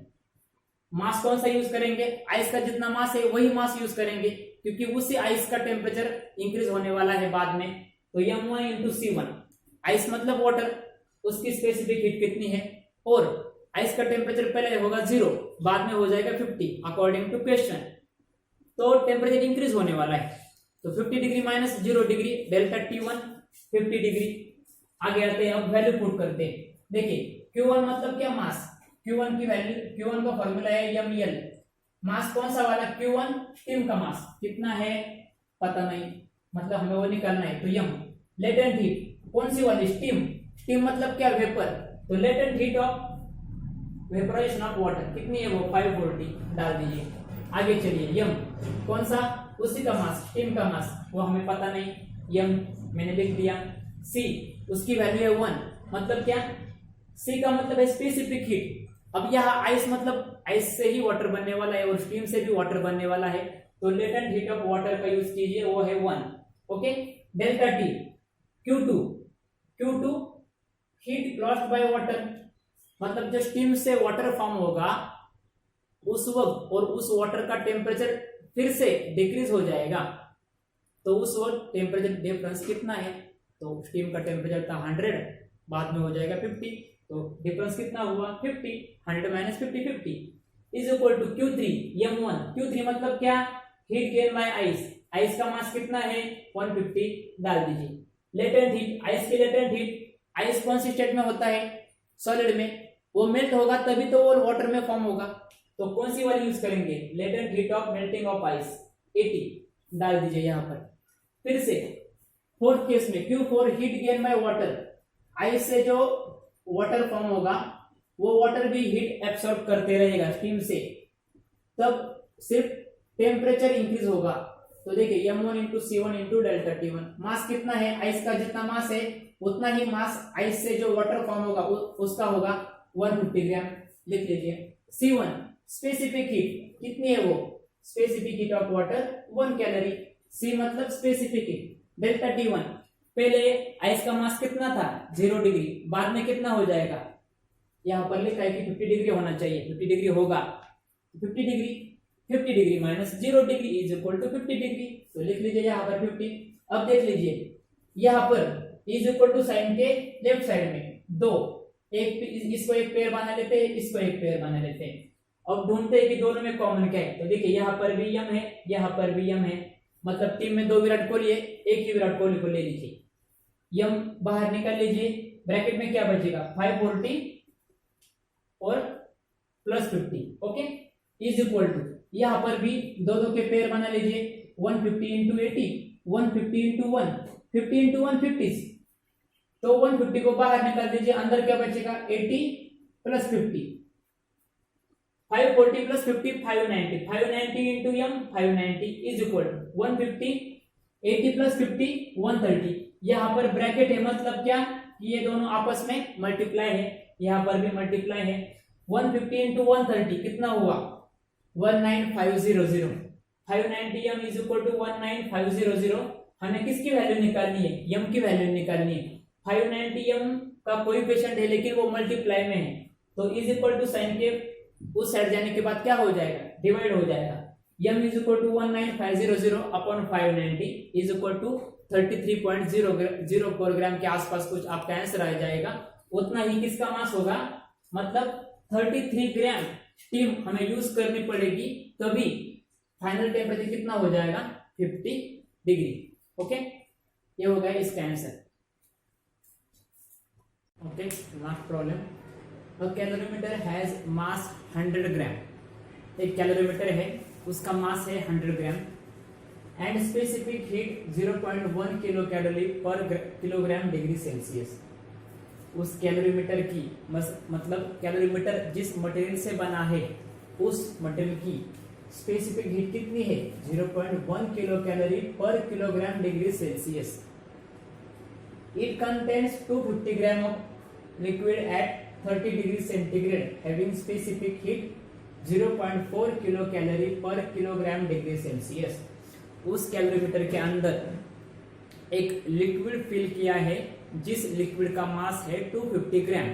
मास कौन सा यूज करेंगे, आइस का जितना मास है वही मास यूज करेंगे, क्योंकि उसी आइस का टेम्परेचर इंक्रीज होने वाला है बाद में। तो m1 इंटू C1, आइस मतलब वाटर, उसकी स्पेसिफिक हीट कितनी है, और आइस का टेम्परेचर पहले होगा 0, बाद में हो जाएगा 50 अकॉर्डिंग टू क्वेश्चन। तो टेम्परेचर इंक्रीज होने वाला है, तो 50 degree minus 0 degree, delta T1 50 degree. आगे आते हैं, अब वैल्यू पुट करते हैं। देखिए Q1 मतलब क्या, मास। Q1 की वैल्यू, Q1 का फॉर्मूला है ml। मास कौन सा वाला, Q1 स्टीम का मास कितना है पता नहीं, मतलब हमें वो निकालना है, तो m। लेटेंट हीट कौन सी वाली, स्टीम। स्टीम मतलब क्या, वेपर। तो latent heat of vaporisation of water कितनी है, वो 540 डाल दीजिए। आगे चलिए, m कौन सा, उसी का मास, स्टीम का मास, वो हमें पता नहीं, m मैंने लिख दिया। c उसकी वैल्यू है 1, मतलब क्या, c का मतलब है स्पेसिफिक हीट। अब यहाँ आइस मतलब आइस से ही वाटर बनने वाला है और स्टीम से भी वाटर बनने वाला है, तो लेटेंट हीट ऑफ वाटर का यूज कीजिए, वो है 1। Okay, delta T. Q2 heat lost by water, मतलब जो स्टीम से वाटर फॉर्म होगा उस वक्त, और उस वाटर का टेम्परेचर फिर से डिक्रीज हो जाएगा, तो उस वक्त टेम्परेचर डिफरेंस कितना है, तो स्टीम का टेम्परेचर था 100, बाद में हो जाएगा 50, तो डिफरेंस कितना हुआ 50, 100 minus 50 50 is equal to Q3 m1। Q3 मतलब क्या, heat gain bye ice, ice का मास कितना है 150 डाल दीजिए। लेटेंट हीट, आइस की लेटेंट हीट, आइस कौन सी स्टेट में होता है, सॉलिड में, वो मेल्ट होगा तभी तो वो वाटर में फॉर्म होगा, तो कौन सी वाली यूज करेंगे, latent heat of melting of ice 80 डाल दीजिए यहाँ पर। फिर से फोर्थ केस में Q4 heat gain by water, ice से जो वाटर फॉर्म होगा वो वाटर भी हीट एब्सॉर्ब करते रहेगा स्टीम से, तब सिर्फ टेम्परेचर इंक्रीज होगा। तो देखिए m1 into C1 into delta T1, मास कितना है, आइस का जितना मास है उतना ही मास आइस से जो वाटर फॉर्म होगा उसका होगा 150 ग्राम, लिख लीजिए। C1 स्पेसिफिक हीट कितनी है, वो specific heat of water 1 calorie, C मतलब स्पेसिफिक हीट। डेल्टा T1, पहले आइस का मास कितना था 0 डिग्री, बाद में कितना हो जाएगा, यहां पर लिखा है कि 50 डिग्री होना चाहिए, 50 डिग्री होगा, 50 degree minus 0 degree is equal to 50 degree, तो लिख लीजिए यहाँ पर 50। अब देख लीजिए यहाँ पर इज इक्वल टू साइन के लेफ्ट साइड में दो, एक इसको एक पेयर बना लेते हैं, इसको एक पेयर बना लेते हैं। अब ढूंढते हैं कि दोनों में कॉमन क्या है, तो देखिए यहाँ पर भी m है, यहाँ पर भी m है, मतलब टीम में 2 विराट कोहली है, एक ही विराट कोहली को ले लीजिए, m बाहर निकाल लीजिए, ब्रैकेट में क्या बचेगा 540 और plus 50, okay, is equal to यहाँ पर भी दो के पेयर बना लीजिए, 150 इंटू 80, 150 इंटू 1, 50 इंटू 1 50, तो 150 को बाहर निकाल दीजिए, अंदर क्या बचेगा 80 plus 50, 540 plus 50 590, 590 into m 590 is equal to 150, 80 plus 50 130। यहाँ पर ब्रैकेट है, मतलब क्या, ये दोनों आपस में मल्टीप्लाई है, यहाँ पर भी मल्टीप्लाई है, 150 इंटू 130 कितना हुआ 19500, 590 m इज इक्वल टू 19500। हमें किसकी वैल्यू निकालनी है, m की वैल्यू निकालनी है। 590 m का कोएफिशिएंट है लेकिन वो मल्टीप्लाई में है, तो इज इक्वल टू साइन के उस साइड जाने के बाद क्या हो जाएगा, डिवाइड हो जाएगा, m is equal to 19500 upon 590 is equal to 33.004 gram के आसपास कुछ आपका आंसर आ जाएगा। उतना ही किसका मास होगा, मतलब 33 ग्राम स्टीम हमें यूज करनी पड़ेगी, तभी फाइनल टेम्परेचर कितना हो जाएगा 50 डिग्री। ओके, ये हो गया इसका answer. Okay, last problem, a calorimeter has मास 100 ग्राम, एक कैलोरीमीटर है उसका मास है 100 gram and specific heat 0.1 kilo calorie पर किलोग्राम डिग्री सेल्सियस। उस कैलोरीमीटर की मतलब कैलोरीमीटर जिस मटेरियल से बना है उस मटेरियल की स्पेसिफिक हीट कितनी है 0.1 किलो कैलोरी पर kilogram degree Celsius. It contains 250 gram of liquid at 30 degree centigrade having specific heat 0.4 kilo calorie पर किलोग्राम डिग्री सेल्सियस। उस कैलोरीमीटर के अंदर एक लिक्विड फिल किया है जिस लिक्विड का मास है 250 ग्राम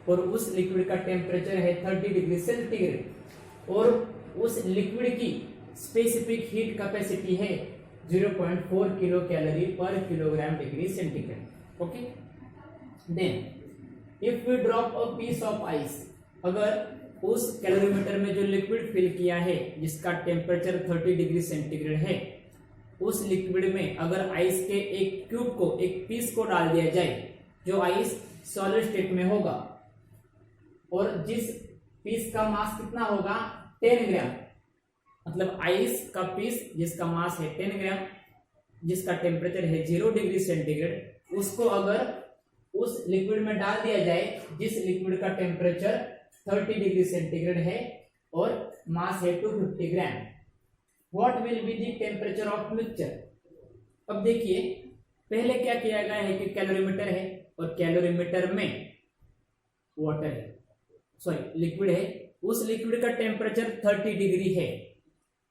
और उस लिक्विड का टेम्परेचर है 30 डिग्री सेंटीग्रेड और उस लिक्विड की स्पेसिफिक हीट कैपेसिटी है 0.4 किलो कैलोरी पर kilogram degree centigrade. Okay, then if we drop a piece of ice, अगर उस कैलोरीमीटर में जो लिक्विड फिल किया है जिसका टेम्परेचर 30 डिग्री सेंटीग्रेड है, उस लिक्विड में अगर आइस के एक क्यूब को, एक पीस को डाल दिया जाए जो आइस सॉलिड स्टेट में होगा और जिस पीस का मास कितना होगा 10 ग्राम, मतलब आइस का पीस जिसका मास है 10 ग्राम, जिसका टेम्परेचर है 0 डिग्री सेंटीग्रेड, उसको अगर उस लिक्विड में डाल दिया जाए जिस लिक्विड का टेम्परेचर 30 डिग्री सेंटीग्रेड है और मास है 250 gram, what will be the temperature of mixture. अब देखिए पहले क्या किया गया है कि कैलोरीमीटर है और कैलोरीमीटर में वाटर है, सॉरी लिक्विड है, उस लिक्विड का टेम्परेचर 30 डिग्री है,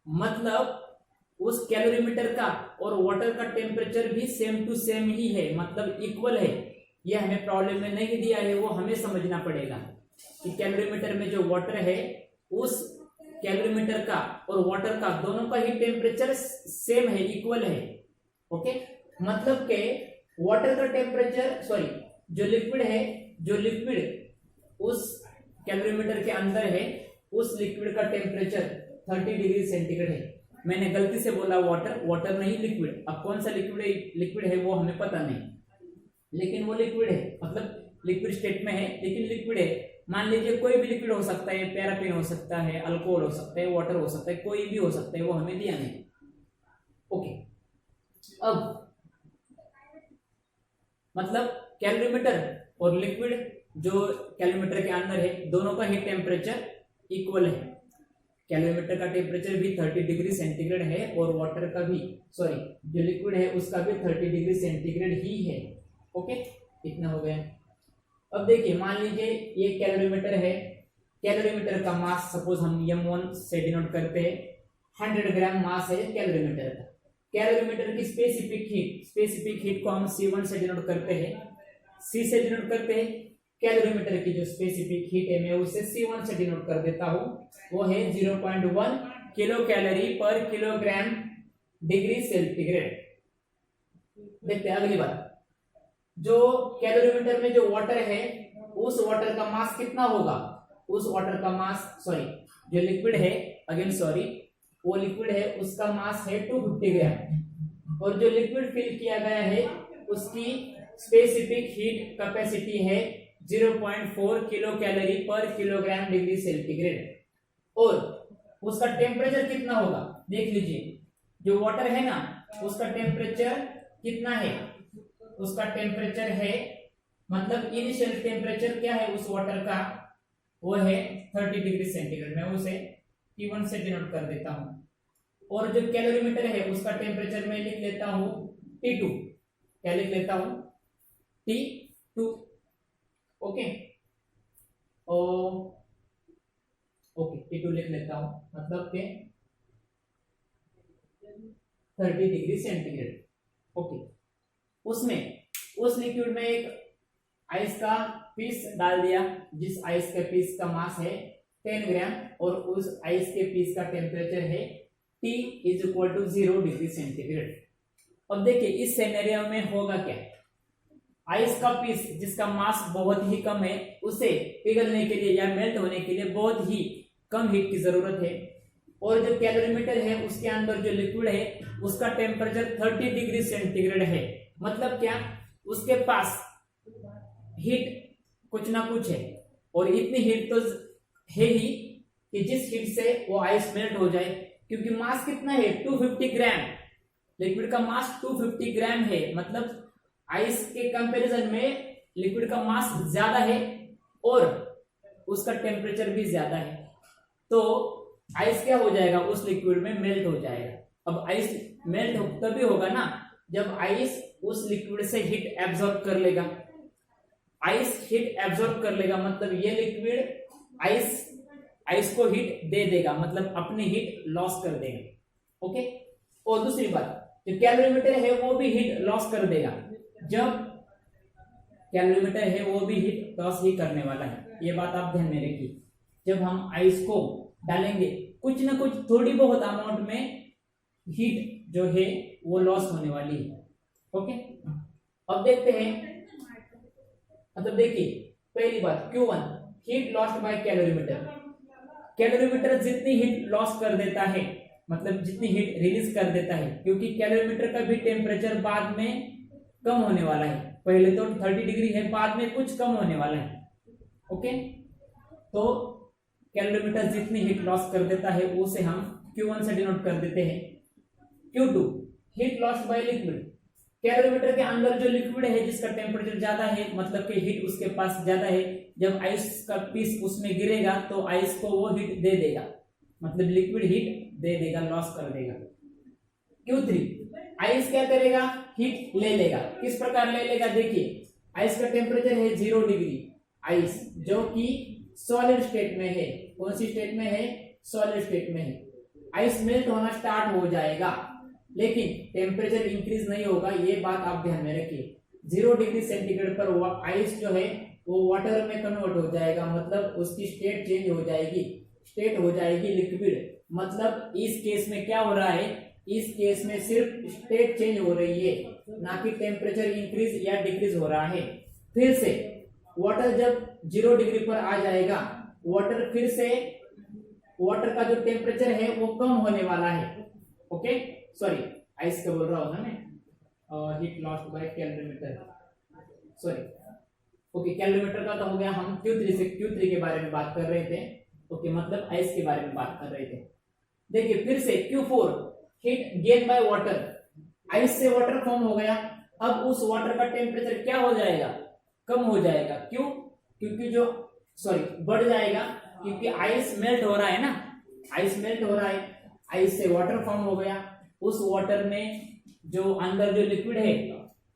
मतलब उस कैलोरीमीटर का और वाटर का टेम्परेचर भी सेम टू सेम ही है, मतलब इक्वल है। यह हमें प्रॉब्लम में नहीं दिया है, वो हमें समझना पड़ेगा कि कैलोरीमीटर में जो वाटर है उस कैलोरीमीटर का और वाटर का दोनों का ही टेम्परेचर सेम है, इक्वल है। ओके, मतलब के वाटर का टेम्परेचर, सॉरी जो लिक्विड है, जो लिक्विड उस कैलोरीमीटर के अंदर है उस लिक्विड का टेम्परेचर 30 डिग्री सेंटीग्रेड है। मैंने गलती से बोला वाटर, वाटर नहीं लिक्विड। अब कौन सा लिक्विड है वो हमें पता नहीं, लेकिन वो लिक्विड है, मतलब लिक्विड स्टेट में है लेकिन लिक्विड है। मान लीजिए कोई भी लिक्विड हो सकता है, पैराफिन हो सकता है, अल्कोहल हो सकता है, वाटर हो सकता है, कोई भी हो सकता है, वो हमें दिया नहीं। ओके, अब मतलब कैलोरीमीटर और लिक्विड जो कैलोरीमीटर के अंदर है दोनों का ही टेम्परेचर इक्वल है। कैलोरीमीटर का टेम्परेचर भी 30 डिग्री सेंटीग्रेड है और वाटर का भी, सॉरी जो लिक्विड है उसका भी 30 डिग्री सेंटीग्रेड ही है। ओके, इतना हो गया। अब देखिए मान लीजिए ये कैलोरीमीटर है, कैलोरीमीटर का मास सपोज हम m1 से डिनोट करते हैं, 100 ग्राम मास है कैलोरीमीटर का। कैलोरीमीटर की स्पेसिफिक हीट को हम C1 से डिनोट करते हैं, C से डिनोट करते हैं। कैलोरीमीटर की जो स्पेसिफिक हीट है मैं उसे C1 से डिनोट कर देता हूं, वो है 0.1 किलो कैलोरी पर किलोग्राम डिग्री सेंटीग्रेड। देखते हैं अगली बात, जो कैलोरीमीटर में जो वाटर है उस वाटर का मास कितना होगा, उस वाटर का मास, सॉरी जो लिक्विड है, अगेन सॉरी, वो लिक्विड है उसका मास है 250 ग्राम और जो लिक्विड फिल किया गया है उसकी स्पेसिफिक हीट कैपेसिटी है 0.4 किलो कैलोरी पर किलोग्राम डिग्री सेंटीग्रेड और उसका टेम्परेचर कितना होगा। देख लीजिए जो वाटर है ना उसका टेम्परेचर कितना है, उसका टेम्परेचर है, मतलब इनिशियल टेम्परेचर क्या है उस वाटर का, वो है 30 डिग्री सेंटीग्रेड। मैं उसे T1 से डिनोट कर देता हूं और जो कैलोरीमीटर है उसका टेम्परेचर मैं लिख लेता हूं T2। क्या लिख लेता हूं, T2। ओके, ओके T2 लिख लेता हूं, मतलब के 30 डिग्री सेंटीग्रेड। ओके, उसमें उस लिक्विड में एक आइस का पीस डाल दिया जिस आइस के पीस का मास है 10 ग्राम और उस आइस के पीस का टेम्परेचर है T = 0 डिग्री सेंटीग्रेड। अब देखिए इस सिनेरियो में होगा क्या, आइस का पीस जिसका मास बहुत ही कम है उसे पिघलने के लिए या मेल्ट होने के लिए बहुत ही कम हीट की जरूरत है और जो कैलोरीमीटर है उसके अंदर जो लिक्विड है उसका टेम्परेचर 30 डिग्री सेंटीग्रेड है, मतलब क्या उसके पास हीट कुछ ना कुछ है और इतनी हीट तो है ही कि जिस हीट से वो आइस मेल्ट हो जाए, क्योंकि मास कितना है 250 ग्राम, लिक्विड का मास 250 ग्राम है, मतलब आइस के कंपैरिजन में लिक्विड का मास ज्यादा है और उसका टेम्परेचर भी ज्यादा है, तो आइस क्या हो जाएगा उस लिक्विड में मेल्ट हो जाएगा। अब आइस मेल्ट तभी होगा ना जब आइस उस लिक्विड से हीट एब्जॉर्ब कर लेगा, आइस हीट एब्जॉर्ब कर लेगा, मतलब ये लिक्विड आइस को हीट दे देगा, मतलब अपनी हीट लॉस कर देगा। ओके, और दूसरी बात, जो कैलोरीमीटर है वो भी हीट लॉस कर देगा। जब कैलोरीमीटर है वो भी हीट लॉस ही करने वाला है, ये बात आप ध्यान में रखिए। जब हम आइस को डालेंगे कुछ ना कुछ थोड़ी बहुत अमाउंट में हीट जो है वो लॉस होने वाली है। ओके, अब देखते हैं, मतलब देखिए पहली बात Q1 heat lost bye calorimeter. Calorimeter जितनी हीट लॉस कर देता है, मतलब जितनी हीट रिलीज कर देता है, क्योंकि कैलोरीमीटर का भी टेम्परेचर बाद में कम होने वाला है। पहले तो 30 डिग्री है, बाद में कुछ कम होने वाला है। ओके, तो कैलोरीमीटर जितनी हीट लॉस कर देता है उसे हम Q1 से डिनोट कर देते हैं। Q2 heat lost by liquid. Calorimeter के अंदर जो लिक्विड है जिसका टेम्परेचर ज्यादा है, मतलब कि हीट उसके पास ज्यादा है, जब आइस का पीस उसमें गिरेगा तो आइस को वो हीट दे देगा, मतलब लिक्विड हीट दे देगा, लॉस कर देगा। Q3 आइस क्या करेगा, हीट ले लेगा। किस प्रकार ले लेगा, देखिए आइस का टेम्परेचर है 0 डिग्री, आइस जो कि सॉलिड स्टेट में है। कौन सी स्टेट में है, सॉलिड स्टेट में है। आइस मेल्ट होना स्टार्ट हो जाएगा, लेकिन टेम्परेचर इंक्रीज नहीं होगा, ये बात आप ध्यान में रखिए। 0 डिग्री सेंटीग्रेड पर आइस जो है वो वाटर में कन्वर्ट हो जाएगा, मतलब उसकी स्टेट चेंज हो जाएगी, स्टेट हो जाएगी लिक्विड। मतलब इस केस में क्या हो रहा है, इस केस में सिर्फ स्टेट चेंज हो रही है, ना कि टेम्परेचर इंक्रीज या डिक्रीज हो रहा है। फिर से वाटर जब 0 डिग्री पर आ जाएगा, वाटर फिर से वाटर का जो टेम्परेचर है वो कम होने वाला है। ओके, सॉरी आइस का बोल रहा हूं ना मैं, heat lost bye calorimeter, sorry. Okay, calorimeter का तो हो गया। हम Q3 के बारे में बात कर रहे थे। ओके, मतलब आइस के बारे में बात कर रहे थे। देखिए फिर से Q4 heat gain by water. Ice से वाटर फॉर्म हो गया, अब उस वाटर का टेम्परेचर क्या हो जाएगा, कम हो जाएगा। क्यों, क्योंकि जो बढ़ जाएगा, क्योंकि आइस मेल्ट हो रहा है ना, आइस मेल्ट हो रहा है, आइस से वाटर फॉर्म हो गया। उस वाटर में जो अंदर जो लिक्विड है,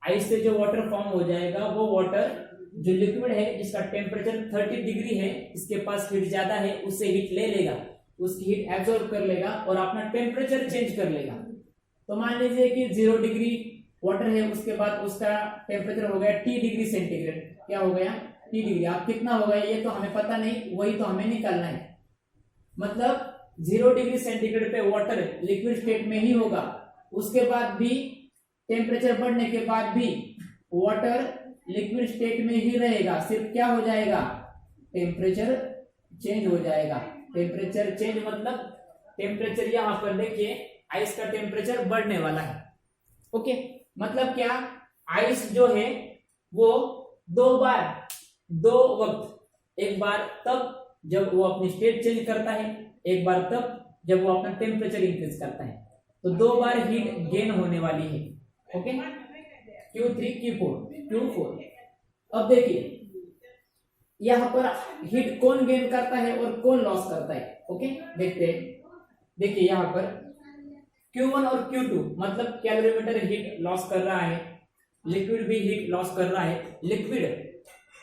आइस से जो वाटर फॉर्म हो जाएगा, वो वाटर जो लिक्विड है जिसका टेम्परेचर 30 डिग्री है, इसके पास हीट ज्यादा है, उससे हीट ले लेगा, उसकी हीट एब्जॉर्ब कर लेगा और अपना टेम्परेचर चेंज कर लेगा। तो मान लीजिए कि 0 डिग्री वाटर है, उसके बाद उसका टेम्परेचर हो गया T डिग्री सेंटीग्रेड। क्या हो गया, T डिग्री। अब कितना होगा ये तो हमें पता नहीं, वही तो हमें निकालना है। मतलब 0 डिग्री सेंटीग्रेड पे वाटर लिक्विड स्टेट में ही होगा, उसके बाद भी टेम्परेचर बढ़ने के बाद भी वाटर लिक्विड स्टेट में ही रहेगा, सिर्फ क्या हो जाएगा, टेम्परेचर चेंज हो जाएगा। टेम्परेचर चेंज मतलब टेम्परेचर यहां पर देखिए आइस का टेम्परेचर बढ़ने वाला है। ओके, मतलब क्या, आइस जो है वो दो वक्त, एक बार तब जब वो अपनी स्टेट चेंज करता है, एक बार तब जब वो अपना टेम्परेचर इंक्रीज करता है, तो 2 बार हीट गेन होने वाली है। Okay, Q3 Q4। अब देखिए यहां पर हीट कौन गेन करता है और कौन लॉस करता है। ओके, देखते हैं। देखिए यहां पर Q1 और Q2, मतलब कैलोरीमीटर हीट लॉस कर रहा है, लिक्विड भी हीट लॉस कर रहा है। लिक्विड,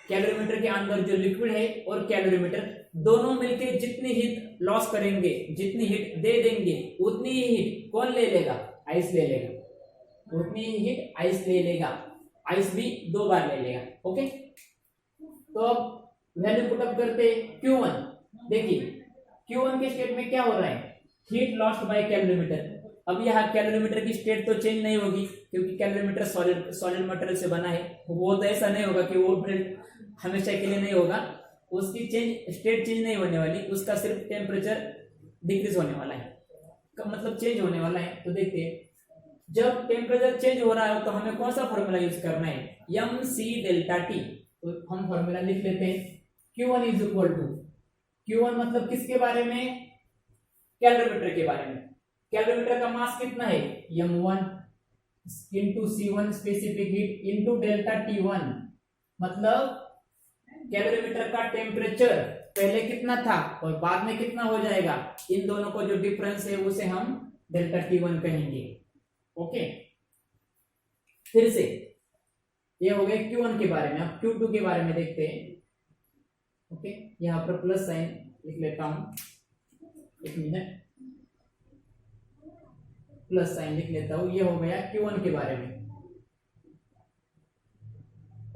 कैलोरीमीटर के अंदर जो लिक्विड है और कैलोरीमीटर दोनों मिलकर जितनी हीट लॉस करेंगे, जितनी हीट दे देंगे, उतनी ही हीट कौन ले लेगा, आइस ले लेगा, उतनी ही हीट आइस ले लेगा, आइस भी 2 बार ले लेगा। ओके, तो अब वैल्यू पुट अप करते Q1। देखिए Q1 के स्टेट में क्या हो रहा है, हीट लॉस्ट बाय कैलोरीमीटर। अब यहाँ कैलोरीमीटर की स्टेट तो चेंज नहीं होगी, क्योंकि कैलोरीमीटर सॉलिड मटेरियल से बना है, वो तो ऐसा नहीं होगा कि वो हमेशा के लिए नहीं होगा, उसकी स्टेट चेंज नहीं होने वाली, उसका सिर्फ टेम्परेचर डिक्रीज होने वाला है, मतलब चेंज होने वाला है। तो देखते हैं, जब टेम्परेचर चेंज हो रहा है तो हमें कौन सा फॉर्मूला यूज करना है, mc डेल्टा टी। तो हम फॉर्मूला लिख लेते हैं, Q1 is equal to, Q1 मतलब किसके बारे में, कैलोरीमीटर के बारे में। कैलोरीमीटर का मास कितना है, m1 into C1 specific heat into delta T1। मतलब कैलोरीमीटर का टेम्परेचर पहले कितना था और बाद में कितना हो जाएगा, इन दोनों को जो डिफरेंस है उसे हम डेल्टा T1 कहेंगे। ओके, फिर से ये हो गए Q1 के बारे में। अब Q2 के बारे में देखते हैं। ओके, यहाँ पर प्लस साइन लिख लेता हूं, एक मिनट, प्लस साइन लिख लेता हूं। ये हो गया Q1 के बारे में।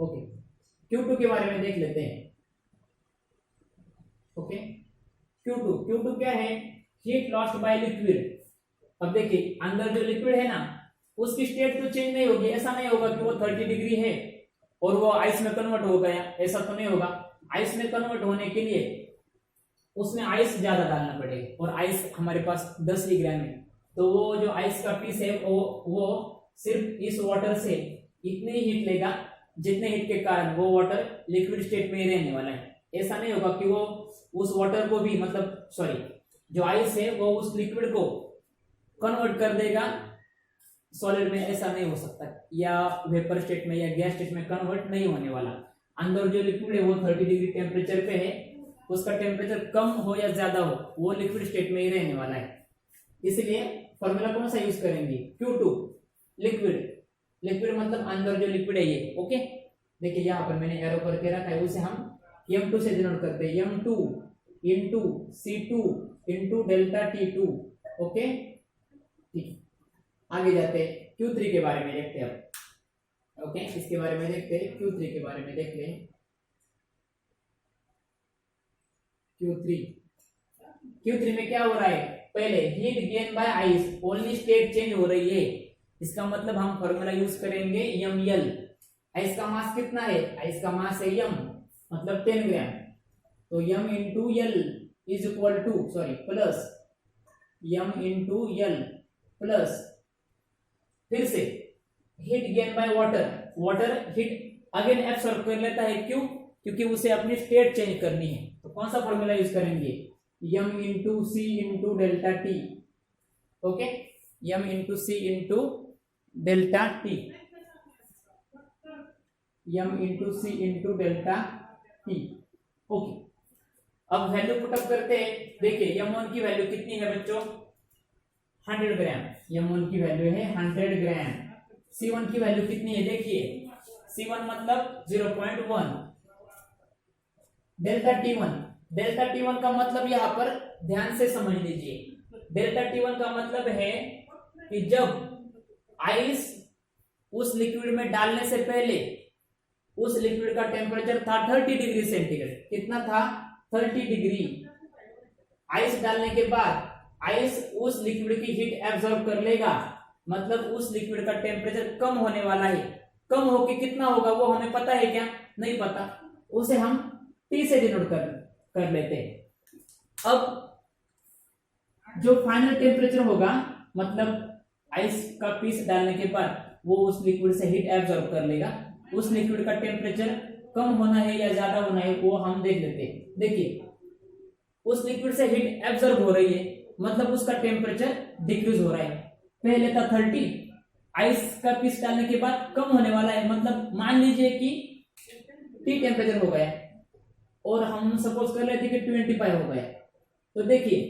ओके, Q2 के बारे में देख लेते हैं। ओके, Q2 क्या है? Heat lost by liquid. अब देखिए अंदर जो लिक्विड है ना, उसकी स्टेट तो चेंज नहीं होगी। ऐसा नहीं होगा कि वो 30 डिग्री है और वो आइस में कन्वर्ट हो गया, ऐसा तो नहीं होगा। आइस में कन्वर्ट होने के लिए उसमें आइस ज्यादा डालना पड़ेगा, और आइस हमारे पास 10 ही ग्राम है। तो वो जो आइस का पीस है वो सिर्फ इस वाटर से इतने ही हीट लेगा जितने हीट के कारण वो वाटर लिक्विड स्टेट में ही रहने वाला है। ऐसा नहीं होगा कि वो उस वाटर को भी, मतलब सॉरी, जो आइस है वो उस लिक्विड को कन्वर्ट कर देगा सॉलिड में, ऐसा नहीं हो सकता। या वेपर स्टेट में या गैस स्टेट में कन्वर्ट नहीं होने वाला। अंदर जो लिक्विड है वो 30 डिग्री टेम्परेचर पे है, उसका टेम्परेचर कम हो या ज्यादा हो वो लिक्विड स्टेट में ही रहने वाला है। इसलिए फॉर्मूला कौन सा यूज करेंगे? Q2, liquid. लिक्विड मतलब अंदर जो लिक्विड है ये। ओके, देखिए यहाँ पर मैंने एरो करके रखा है, उसे हम M2 से डिनोट करते हैं। M2 into C2 into delta T2। Okay, ठीक, आगे जाते हैं। Q3 के बारे में देखते हैं अब। ओके, इसके बारे में देखते हैं। Q3 के बारे में देख लें। Q3 में क्या हो रहा है? पहले heat gain bye ice, only state change हो रही है। इसका मतलब हम फॉर्मूला यूज करेंगे ML। आइस का मास कितना है? आइस का मास है M, मतलब 10 ग्राम। तो M into L is equal to, sorry, plus M into L plus, फिर से heat gain by water. Water heat again absorb कर लेता है, क्यों? क्योंकि उसे अपनी स्टेट चेंज करनी है। तो कौन सा फॉर्मूला यूज करेंगे? M into C into delta T। Okay, M into C into delta T, M into C into delta T। Okay, अब वैल्यू पुटअप करते हैं। देखिए M1 की वैल्यू कितनी है बच्चों? 100 ग्राम। M1 की वैल्यू है 100 ग्राम। C1 की वैल्यू कितनी है? देखिए C1 मतलब 0.1। डेल्टा T1 का मतलब यहां पर ध्यान से समझ लीजिए। डेल्टा T1 का मतलब है कि जब आइस उस लिक्विड में डालने से पहले उस लिक्विड का टेम्परेचर था 30 डिग्री सेंटीग्रेड। कितना था? 30 डिग्री। आइस डालने के बाद आइस उस लिक्विड की हीट एब्जॉर्ब कर लेगा, मतलब उस लिक्विड का टेम्परेचर कम होने वाला है। कम होके कितना होगा वो हमें पता है क्या? नहीं पता। उसे हम T से डिनोट कर लेते हैं। अब जो फाइनल टेम्परेचर होगा, मतलब आइस का पीस डालने के बाद वो उस लिक्विड से हीट एब्जॉर्ब कर लेगा। उस लिक्विड का टेम्परेचर कम होना है या ज्यादा होना है वो हम देख लेते हैं। देखिए उस लिक्विड से हीट एब्जॉर्ब हो रही है, मतलब उसका टेम्परेचर डिक्रीज हो रहा है। पहले था 30, आइस का पीस डालने के बाद कम होने वाला है, मतलब मान लीजिए कि T टेम्परेचर हो गया और हम सपोज कर लेते कि 25 हो गया। तो देखिए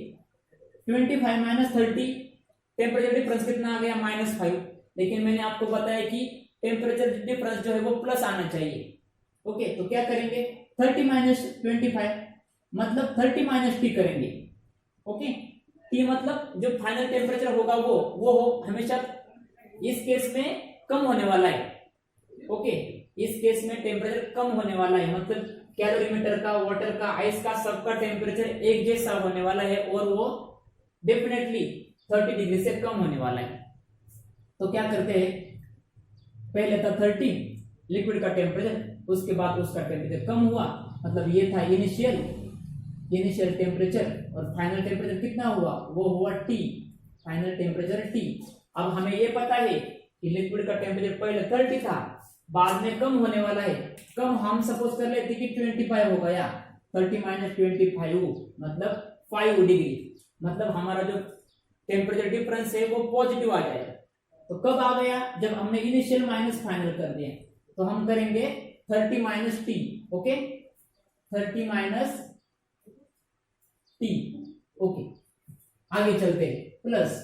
25 माइनस 30, टेम्परेचर डिफरेंस कितना आ गया? -5। लेकिन मैंने आपको बताया कि टेम्परेचर डिफरेंस जो है वो प्लस आना चाहिए। ओके, तो क्या करेंगे? 30 माइनस 25 मतलब 30 माइनस T करेंगे। ओके, T मतलब जो फाइनल टेम्परेचर होगा वो हमेशा इस केस में कम होने वाला है। ओके, इस केस में टेम्परेचर कम होने वाला है, मतलब कैलोरीमीटर का, वाटर का, आइस का, सबका टेम्परेचर एक जैसा होने वाला है और वो डेफिनेटली 30 डिग्री से कम होने वाला है। तो क्या करते हैं? पहले था 30 लिक्विड का टेम्परेचर, उसके बाद उसका टेम्परेचर कम हुआ, मतलब ये था इनिशियल टेम्परेचर, और फाइनल टेम्परेचर कितना हुआ? वो हुआ T, फाइनल टेम्परेचर T। अब हमें ये पता है कि लिक्विड का टेम्परेचर पहले 30 था, बाद में कम होने वाला है। कम हम सपोज कर लेते कि 25 हो गया। 30 माइनस 25 मतलब 5 डिग्री, मतलब हमारा जो टेम्परेचर डिफरेंस है वो पॉजिटिव आ जाएगा। तो कब आ गया? जब हमने इनिशियल माइनस फाइनल कर दिया। तो हम करेंगे 30 minus T। Okay, 30 minus T। Okay, आगे चलते हैं। प्लस,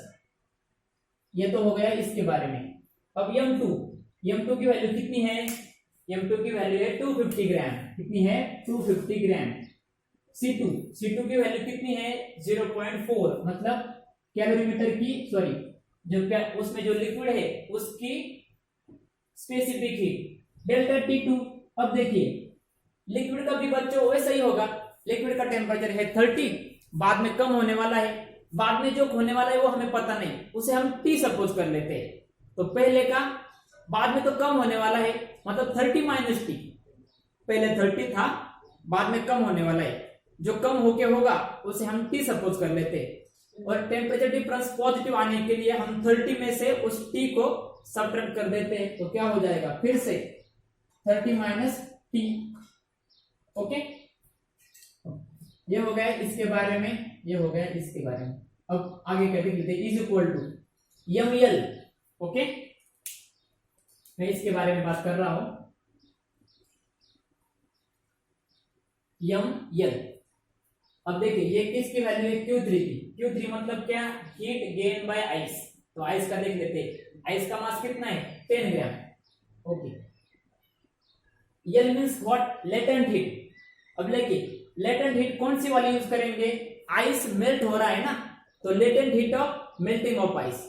ये तो हो गया इसके बारे में। अब M2 की वैल्यू कितनी है? M2 की वैल्यू है 250 ग्राम, कितनी है 250 ग्राम। C2 की वैल्यू कितनी है 0.4, मतलब कैलोरीमीटर की सॉरी जो क्या उसमें जो लिक्विड है उसकी स्पेसिफिक हीट डेल्टा T2। अब देखिए लिक्विड का भी बच्चों वैसा ही होगा, लिक्विड का टेम्परेचर है 30, बाद में कम होने वाला है, बाद में जो होने वाला है वो हमें पता नहीं, उसे हम T सपोज कर लेते हैं। तो पहले का बाद में तो कम होने वाला है, मतलब 30 माइनस T, पहले 30 था बाद में कम होने वाला है, जो कम होके होगा उसे हम T सपोज कर लेते हैं। और टेम्परेचर डिफरेंस पॉजिटिव आने के लिए हम 30 में से उस T को सब्ट्रैक्ट कर देते हैं, तो क्या हो जाएगा फिर से 30 माइनस T। ओके, ये हो गया इसके बारे में, ये हो गया इसके बारे में। अब आगे क्या लिख लेते हैं, is equal to ml। Okay, मैं इसके बारे में बात कर रहा हूं, ml। अब देखिए ये किसकी वैल्यू है Q3 की, Q3 मतलब क्या, हीट गेन बाय आइस। तो आइस का देख लेते हैं, आइस का मास कितना है 10 gram. Okay, L means what, latent heat. अब देखिए लेटेंट हीट कौन सी वाली यूज करेंगे, आइस मेल्ट हो रहा है ना, तो latent heat of melting of ice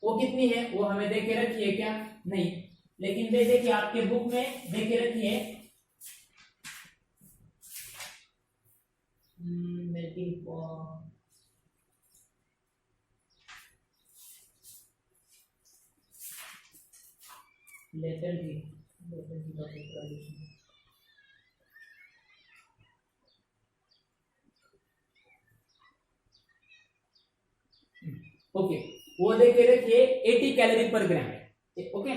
वो कितनी है, वो हमें दे के रखी है क्या, नहीं, लेकिन देखिए आपके बुक में दे के रखी है melting latent heat of vaporisation. Okay, वो देखे रखिए 80 कैलोरी पर ग्राम। ओके,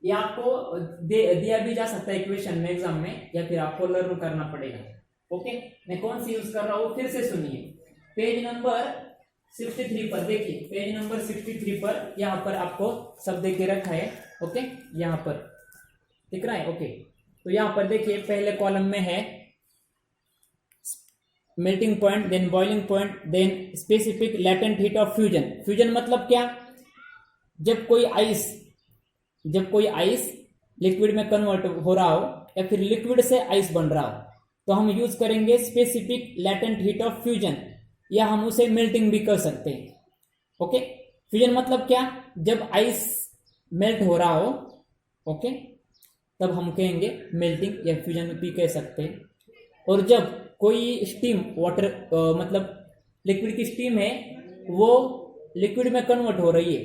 ये आपको दिया भी जा सकता है इक्वेशन में एग्जाम में, या फिर आपको लर्न करना पड़ेगा। ओके, मैं कौन सी यूज कर रहा हूँ फिर से सुनिए, पेज नंबर 63 पर देखिए, पेज नंबर 63 पर यहाँ पर आपको सब दे के रखा है। ओके, यहाँ पर दिख रहा है। ओके, तो यहाँ पर देखिए पहले कॉलम में है melting point, then boiling point, then specific latent heat of fusion. Fusion मतलब क्या, जब कोई आइस लिक्विड में कन्वर्ट हो रहा हो या फिर लिक्विड से आइस बन रहा हो, तो हम यूज करेंगे specific latent heat of fusion, या हम उसे मेल्टिंग भी कर सकते हैं। ओके, फ्यूजन मतलब क्या, जब आइस मेल्ट हो रहा हो, ओके, तब हम कहेंगे मेल्टिंग या फ्यूजन भी कह सकते हैं। और जब कोई स्टीम वाटर मतलब लिक्विड की स्टीम है वो लिक्विड में कन्वर्ट हो रही है,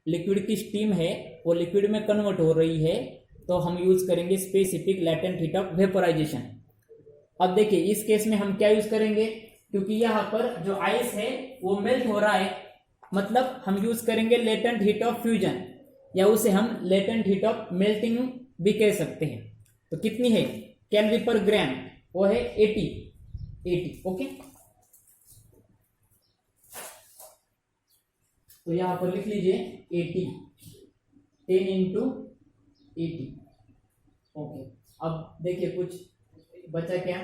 लिक्विड की स्टीम है वो लिक्विड में कन्वर्ट हो रही है, तो हम यूज करेंगे specific latent heat of vaporisation. अब देखिए इस केस में हम क्या यूज करेंगे, क्योंकि यहाँ पर जो आइस है वो मेल्ट हो रहा है, मतलब हम यूज करेंगे लेटेंट हीट ऑफ फ्यूजन, या उसे हम लेटेंट हीट ऑफ मेल्टिंग भी कह सकते हैं। तो कितनी है कैलोरी पर ग्राम, वो है 80। ओके, तो यहां पर लिख लीजिए 80, 10 इंटू 80। ओके, अब देखिए कुछ बचा क्या,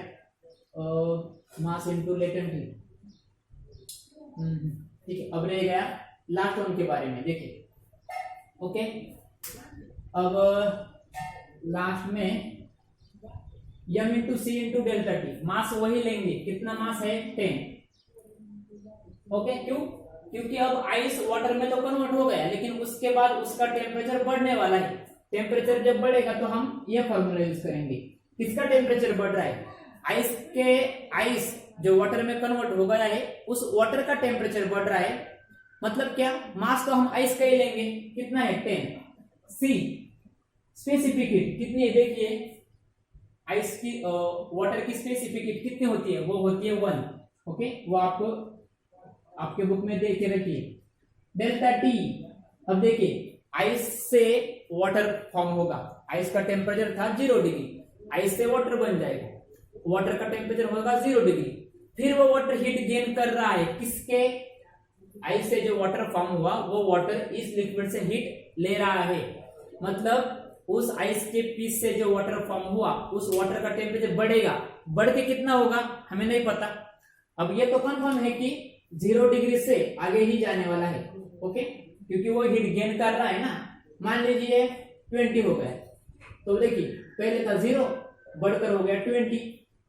मास इंटू लेटेंट हीट। ठीक है, अब रह गया लास्ट वन के बारे में देखिए। ओके, अब लास्ट में m इंटू सी इंटू डेल्टा टी, मास वही लेंगे, कितना मास है 10। ओके, क्यों, क्योंकि अब आइस वाटर में तो कन्वर्ट हो गया, लेकिन उसके बाद उसका टेम्परेचर बढ़ने वाला है। टेम्परेचर जब बढ़ेगा तो हम ये फॉर्मूला यूज करेंगे, किसका टेम्परेचर बढ़ रहा है, आइस जो वाटर में कन्वर्ट हो गया है उस वाटर का टेम्परेचर बढ़ रहा है, मतलब क्या, मास तो हम आइस का ही लेंगे, कितना है 10। सी स्पेसिफिक हीट कितनी है, देखिए आइस की वाटर की स्पेसिफिक हीट कितनी होती है, वो होती है 1। ओके, वो आपको आपके बुक में देख के रखिए। डेल्टा टी, अब देखिए आइस से वाटर फॉर्म होगा, आइस का टेम्परेचर था 0 डिग्री, आइस से वाटर बन जाएगा, वाटर का टेम्परेचर होगा 0 डिग्री, फिर वो वाटर हीट गेन कर रहा है, किसके, आइस से जो वाटर फॉर्म हुआ वो वाटर इस लिक्विड से हीट ले रहा है, मतलब उस आइस के पीस से जो वाटर फॉर्म हुआ उस वाटर का टेम्परेचर बढ़ेगा, बढ़ के कितना होगा हमें नहीं पता। अब ये तो कंफर्म है कि 0 डिग्री से आगे ही जाने वाला है। ओके, क्योंकि वो हीट गेन कर रहा है ना, मान लीजिए 20 हो गया, तो देखिए पहले था 0 बढ़कर हो गया 20,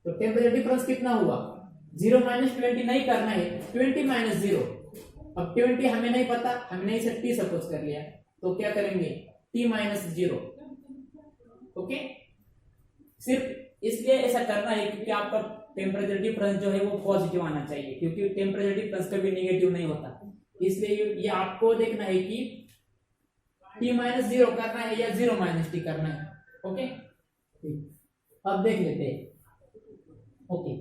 तो टेम्परेचर डिफरेंस कितना हुआ 0 माइनस 20 नहीं करना है 20 माइनस 0। अब 20 हमें नहीं पता, हमने इसे t सपोज कर लिया, तो क्या करेंगे t माइनस 0। ओके, सिर्फ इसलिए ऐसा करना है क्योंकि आपका टेम्परेचर डिफरेंस जो है वो पॉजिटिव आना चाहिए, क्योंकि टेम्परेचर डिफरेंस कभी नेगेटिव नहीं होता। इसलिए ये आपको देखना है कि t माइनस 0 करना है या 0 माइनस t करना है। ओके, अब देख लेते हैं। ओके,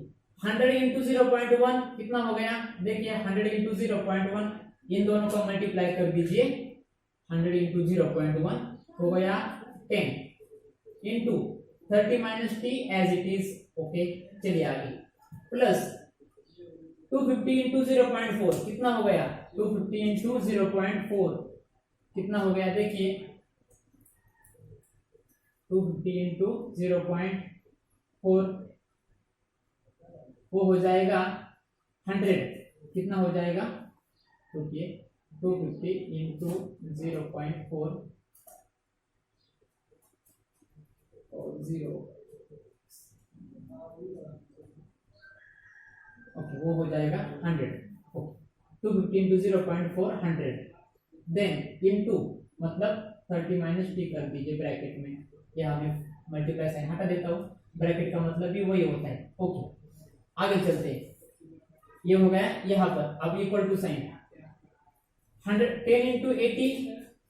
100 इंटू 0.1 कितना हो गया, देखिए 100 इंटू 0.1 इन दोनों को मल्टीप्लाई कर दीजिए, 100 इंटू 0.1 हो गया 10 into 30 minus T as it is. Okay, चलिए आगे, प्लस 250 इंटू 0.4 कितना हो गया, 250 इंटू 0.4 कितना हो गया, देखिए 250 इंटू 0.4 वो हो जाएगा 100, कितना हो जाएगा, देखिए 250 इंटू 0.4 और 0, ओके वो हो जाएगा 100। 250 इंटू 0.4 100, देन इंटू मतलब 30 माइनस टी कर दीजिए ब्रैकेट में, यहाँ में मल्टीप्लाई साइन हटा देता हूँ, ब्रैकेट का मतलब भी वही होता है। ओके, आगे चलते हैं, ये हो गया यहाँ पर, अब इक्वल टू साइन 10 इंटू 80,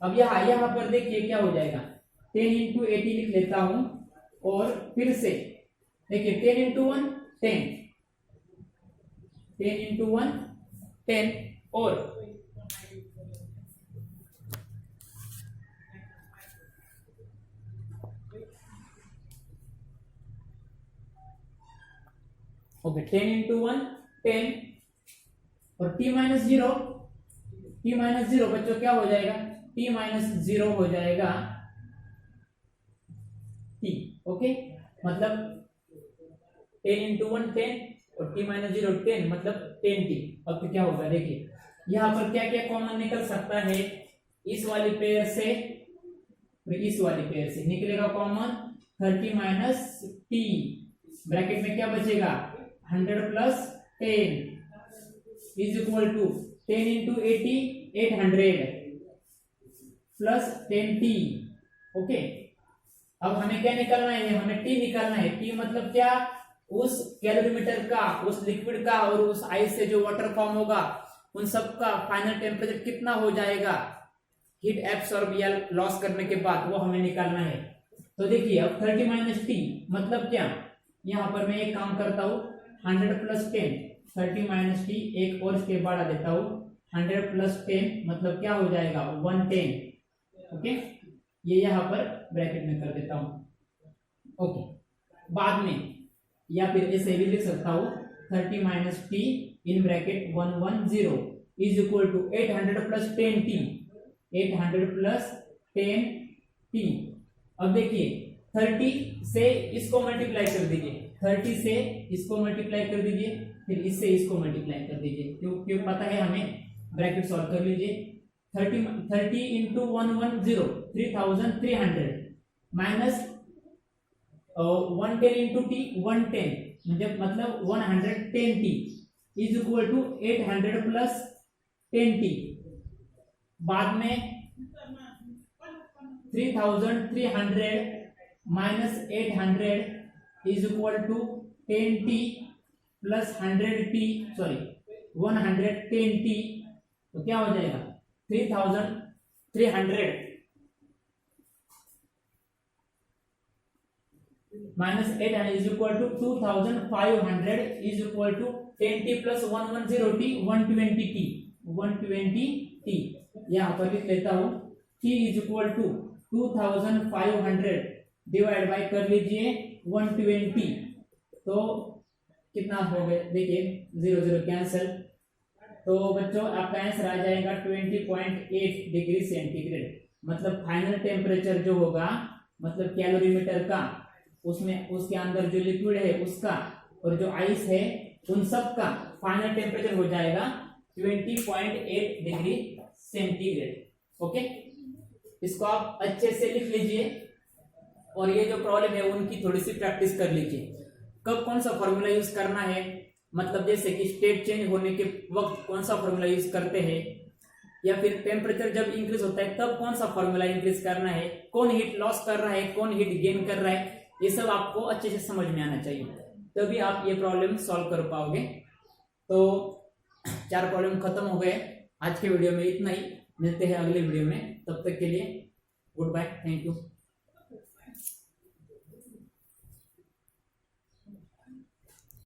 अब यहाँ पर देखिए क्या हो जाएगा, 10 इंटू 80 लिख लेता हूं, और फिर से देखिए 10 इंटू 1 10, 10 इंटू 1 10, और ओके 10 इंटू 1 10, और t माइनस 0, t माइनस 0 बच्चों क्या हो जाएगा, t माइनस 0 हो जाएगा t। ओके, मतलब 10 इंटू 1 10 और t माइनस 0 10, मतलब 10t। अब तो क्या होगा, देखिए यहाँ पर क्या क्या कॉमन निकल सकता है, इस वाली पेयर से इस वाली पेयर से निकलेगा कॉमन 30 माइनस t, ब्रैकेट में क्या बचेगा 100 plus 10 is equal to 10 into 80 800 plus 10t। Okay, अब हमें क्या निकालना है, हमें t निकालना है। t मतलब क्या, उस कैलोरीमीटर का, उस लिक्विड का और उस आइस से जो वाटर फॉर्म होगा उन सब का फाइनल टेम्परेचर कितना हो जाएगा हीट एब्सॉर्ब या लॉस करने के बाद, वो हमें निकालना है। तो देखिए अब 30 माइनस टी मतलब क्या, यहाँ पर मैं एक काम करता हूँ 100 प्लस 10, 30 माइनस टी एक और स्टेप बढ़ा देता हूँ, 100 प्लस 10 मतलब क्या हो जाएगा 110। ओके, ये यहाँ पर ब्रैकेट में कर देता हूँ। ओके, बाद में या फिर ऐसे भी लिख सकता हूँ 30 minus T in bracket 110 is equal to 800 plus 10t, 800 plus 10t। अब देखिए 30 से इसको मल्टीप्लाई कर दीजिए, 30 से इसको मल्टीप्लाई कर दीजिए, फिर इससे इसको मल्टीप्लाई कर दीजिए, क्योंकि पता है हमें, ब्रैकेट सॉल्व कर लीजिए। 30 इंटू 110 3300 माइनस 110 इंटू टी 110 मतलब 110t is equal to 800 plus 10t। बाद में 3300 minus 800 is equal to 10t plus 100t, sorry 110t, तो क्या हो जाएगा 3300 minus 800 is equal to 2500 is equal to 10t plus 110t 120t। यहाँ पर लिख लेता हूँ t is equal to 2500 divide by कर लीजिए 120, तो कितना हो गया, देखिए 0 0 कैंसिल, तो बच्चों आपका आंसर आ जाएगा 20.8 डिग्री सेंटीग्रेड। मतलब फाइनल टेम्परेचर जो होगा, मतलब कैलोरीमीटर का, उसमें उसके अंदर जो लिक्विड है उसका और जो आइस है उन सब का फाइनल टेम्परेचर हो जाएगा 20.8 डिग्री सेंटीग्रेड। ओके, इसको आप अच्छे से लिख लीजिए और ये जो प्रॉब्लम है उनकी थोड़ी सी प्रैक्टिस कर लीजिए। कब कौन सा फॉर्मूला यूज करना है, मतलब जैसे कि स्टेट चेंज होने के वक्त कौन सा फॉर्मूला यूज करते हैं, या फिर टेम्परेचर जब इंक्रीज होता है तब कौन सा फॉर्मूला इंक्रीज करना है, कौन हीट लॉस कर रहा है, कौन हीट गेन कर रहा है, ये सब आपको अच्छे से समझ में आना चाहिए, तभी आप ये प्रॉब्लम सॉल्व कर पाओगे। तो 4 प्रॉब्लम खत्म हो गए। आज के वीडियो में इतना ही, मिलते हैं अगले वीडियो में, तब तक के लिए गुड बाय, थैंक यू।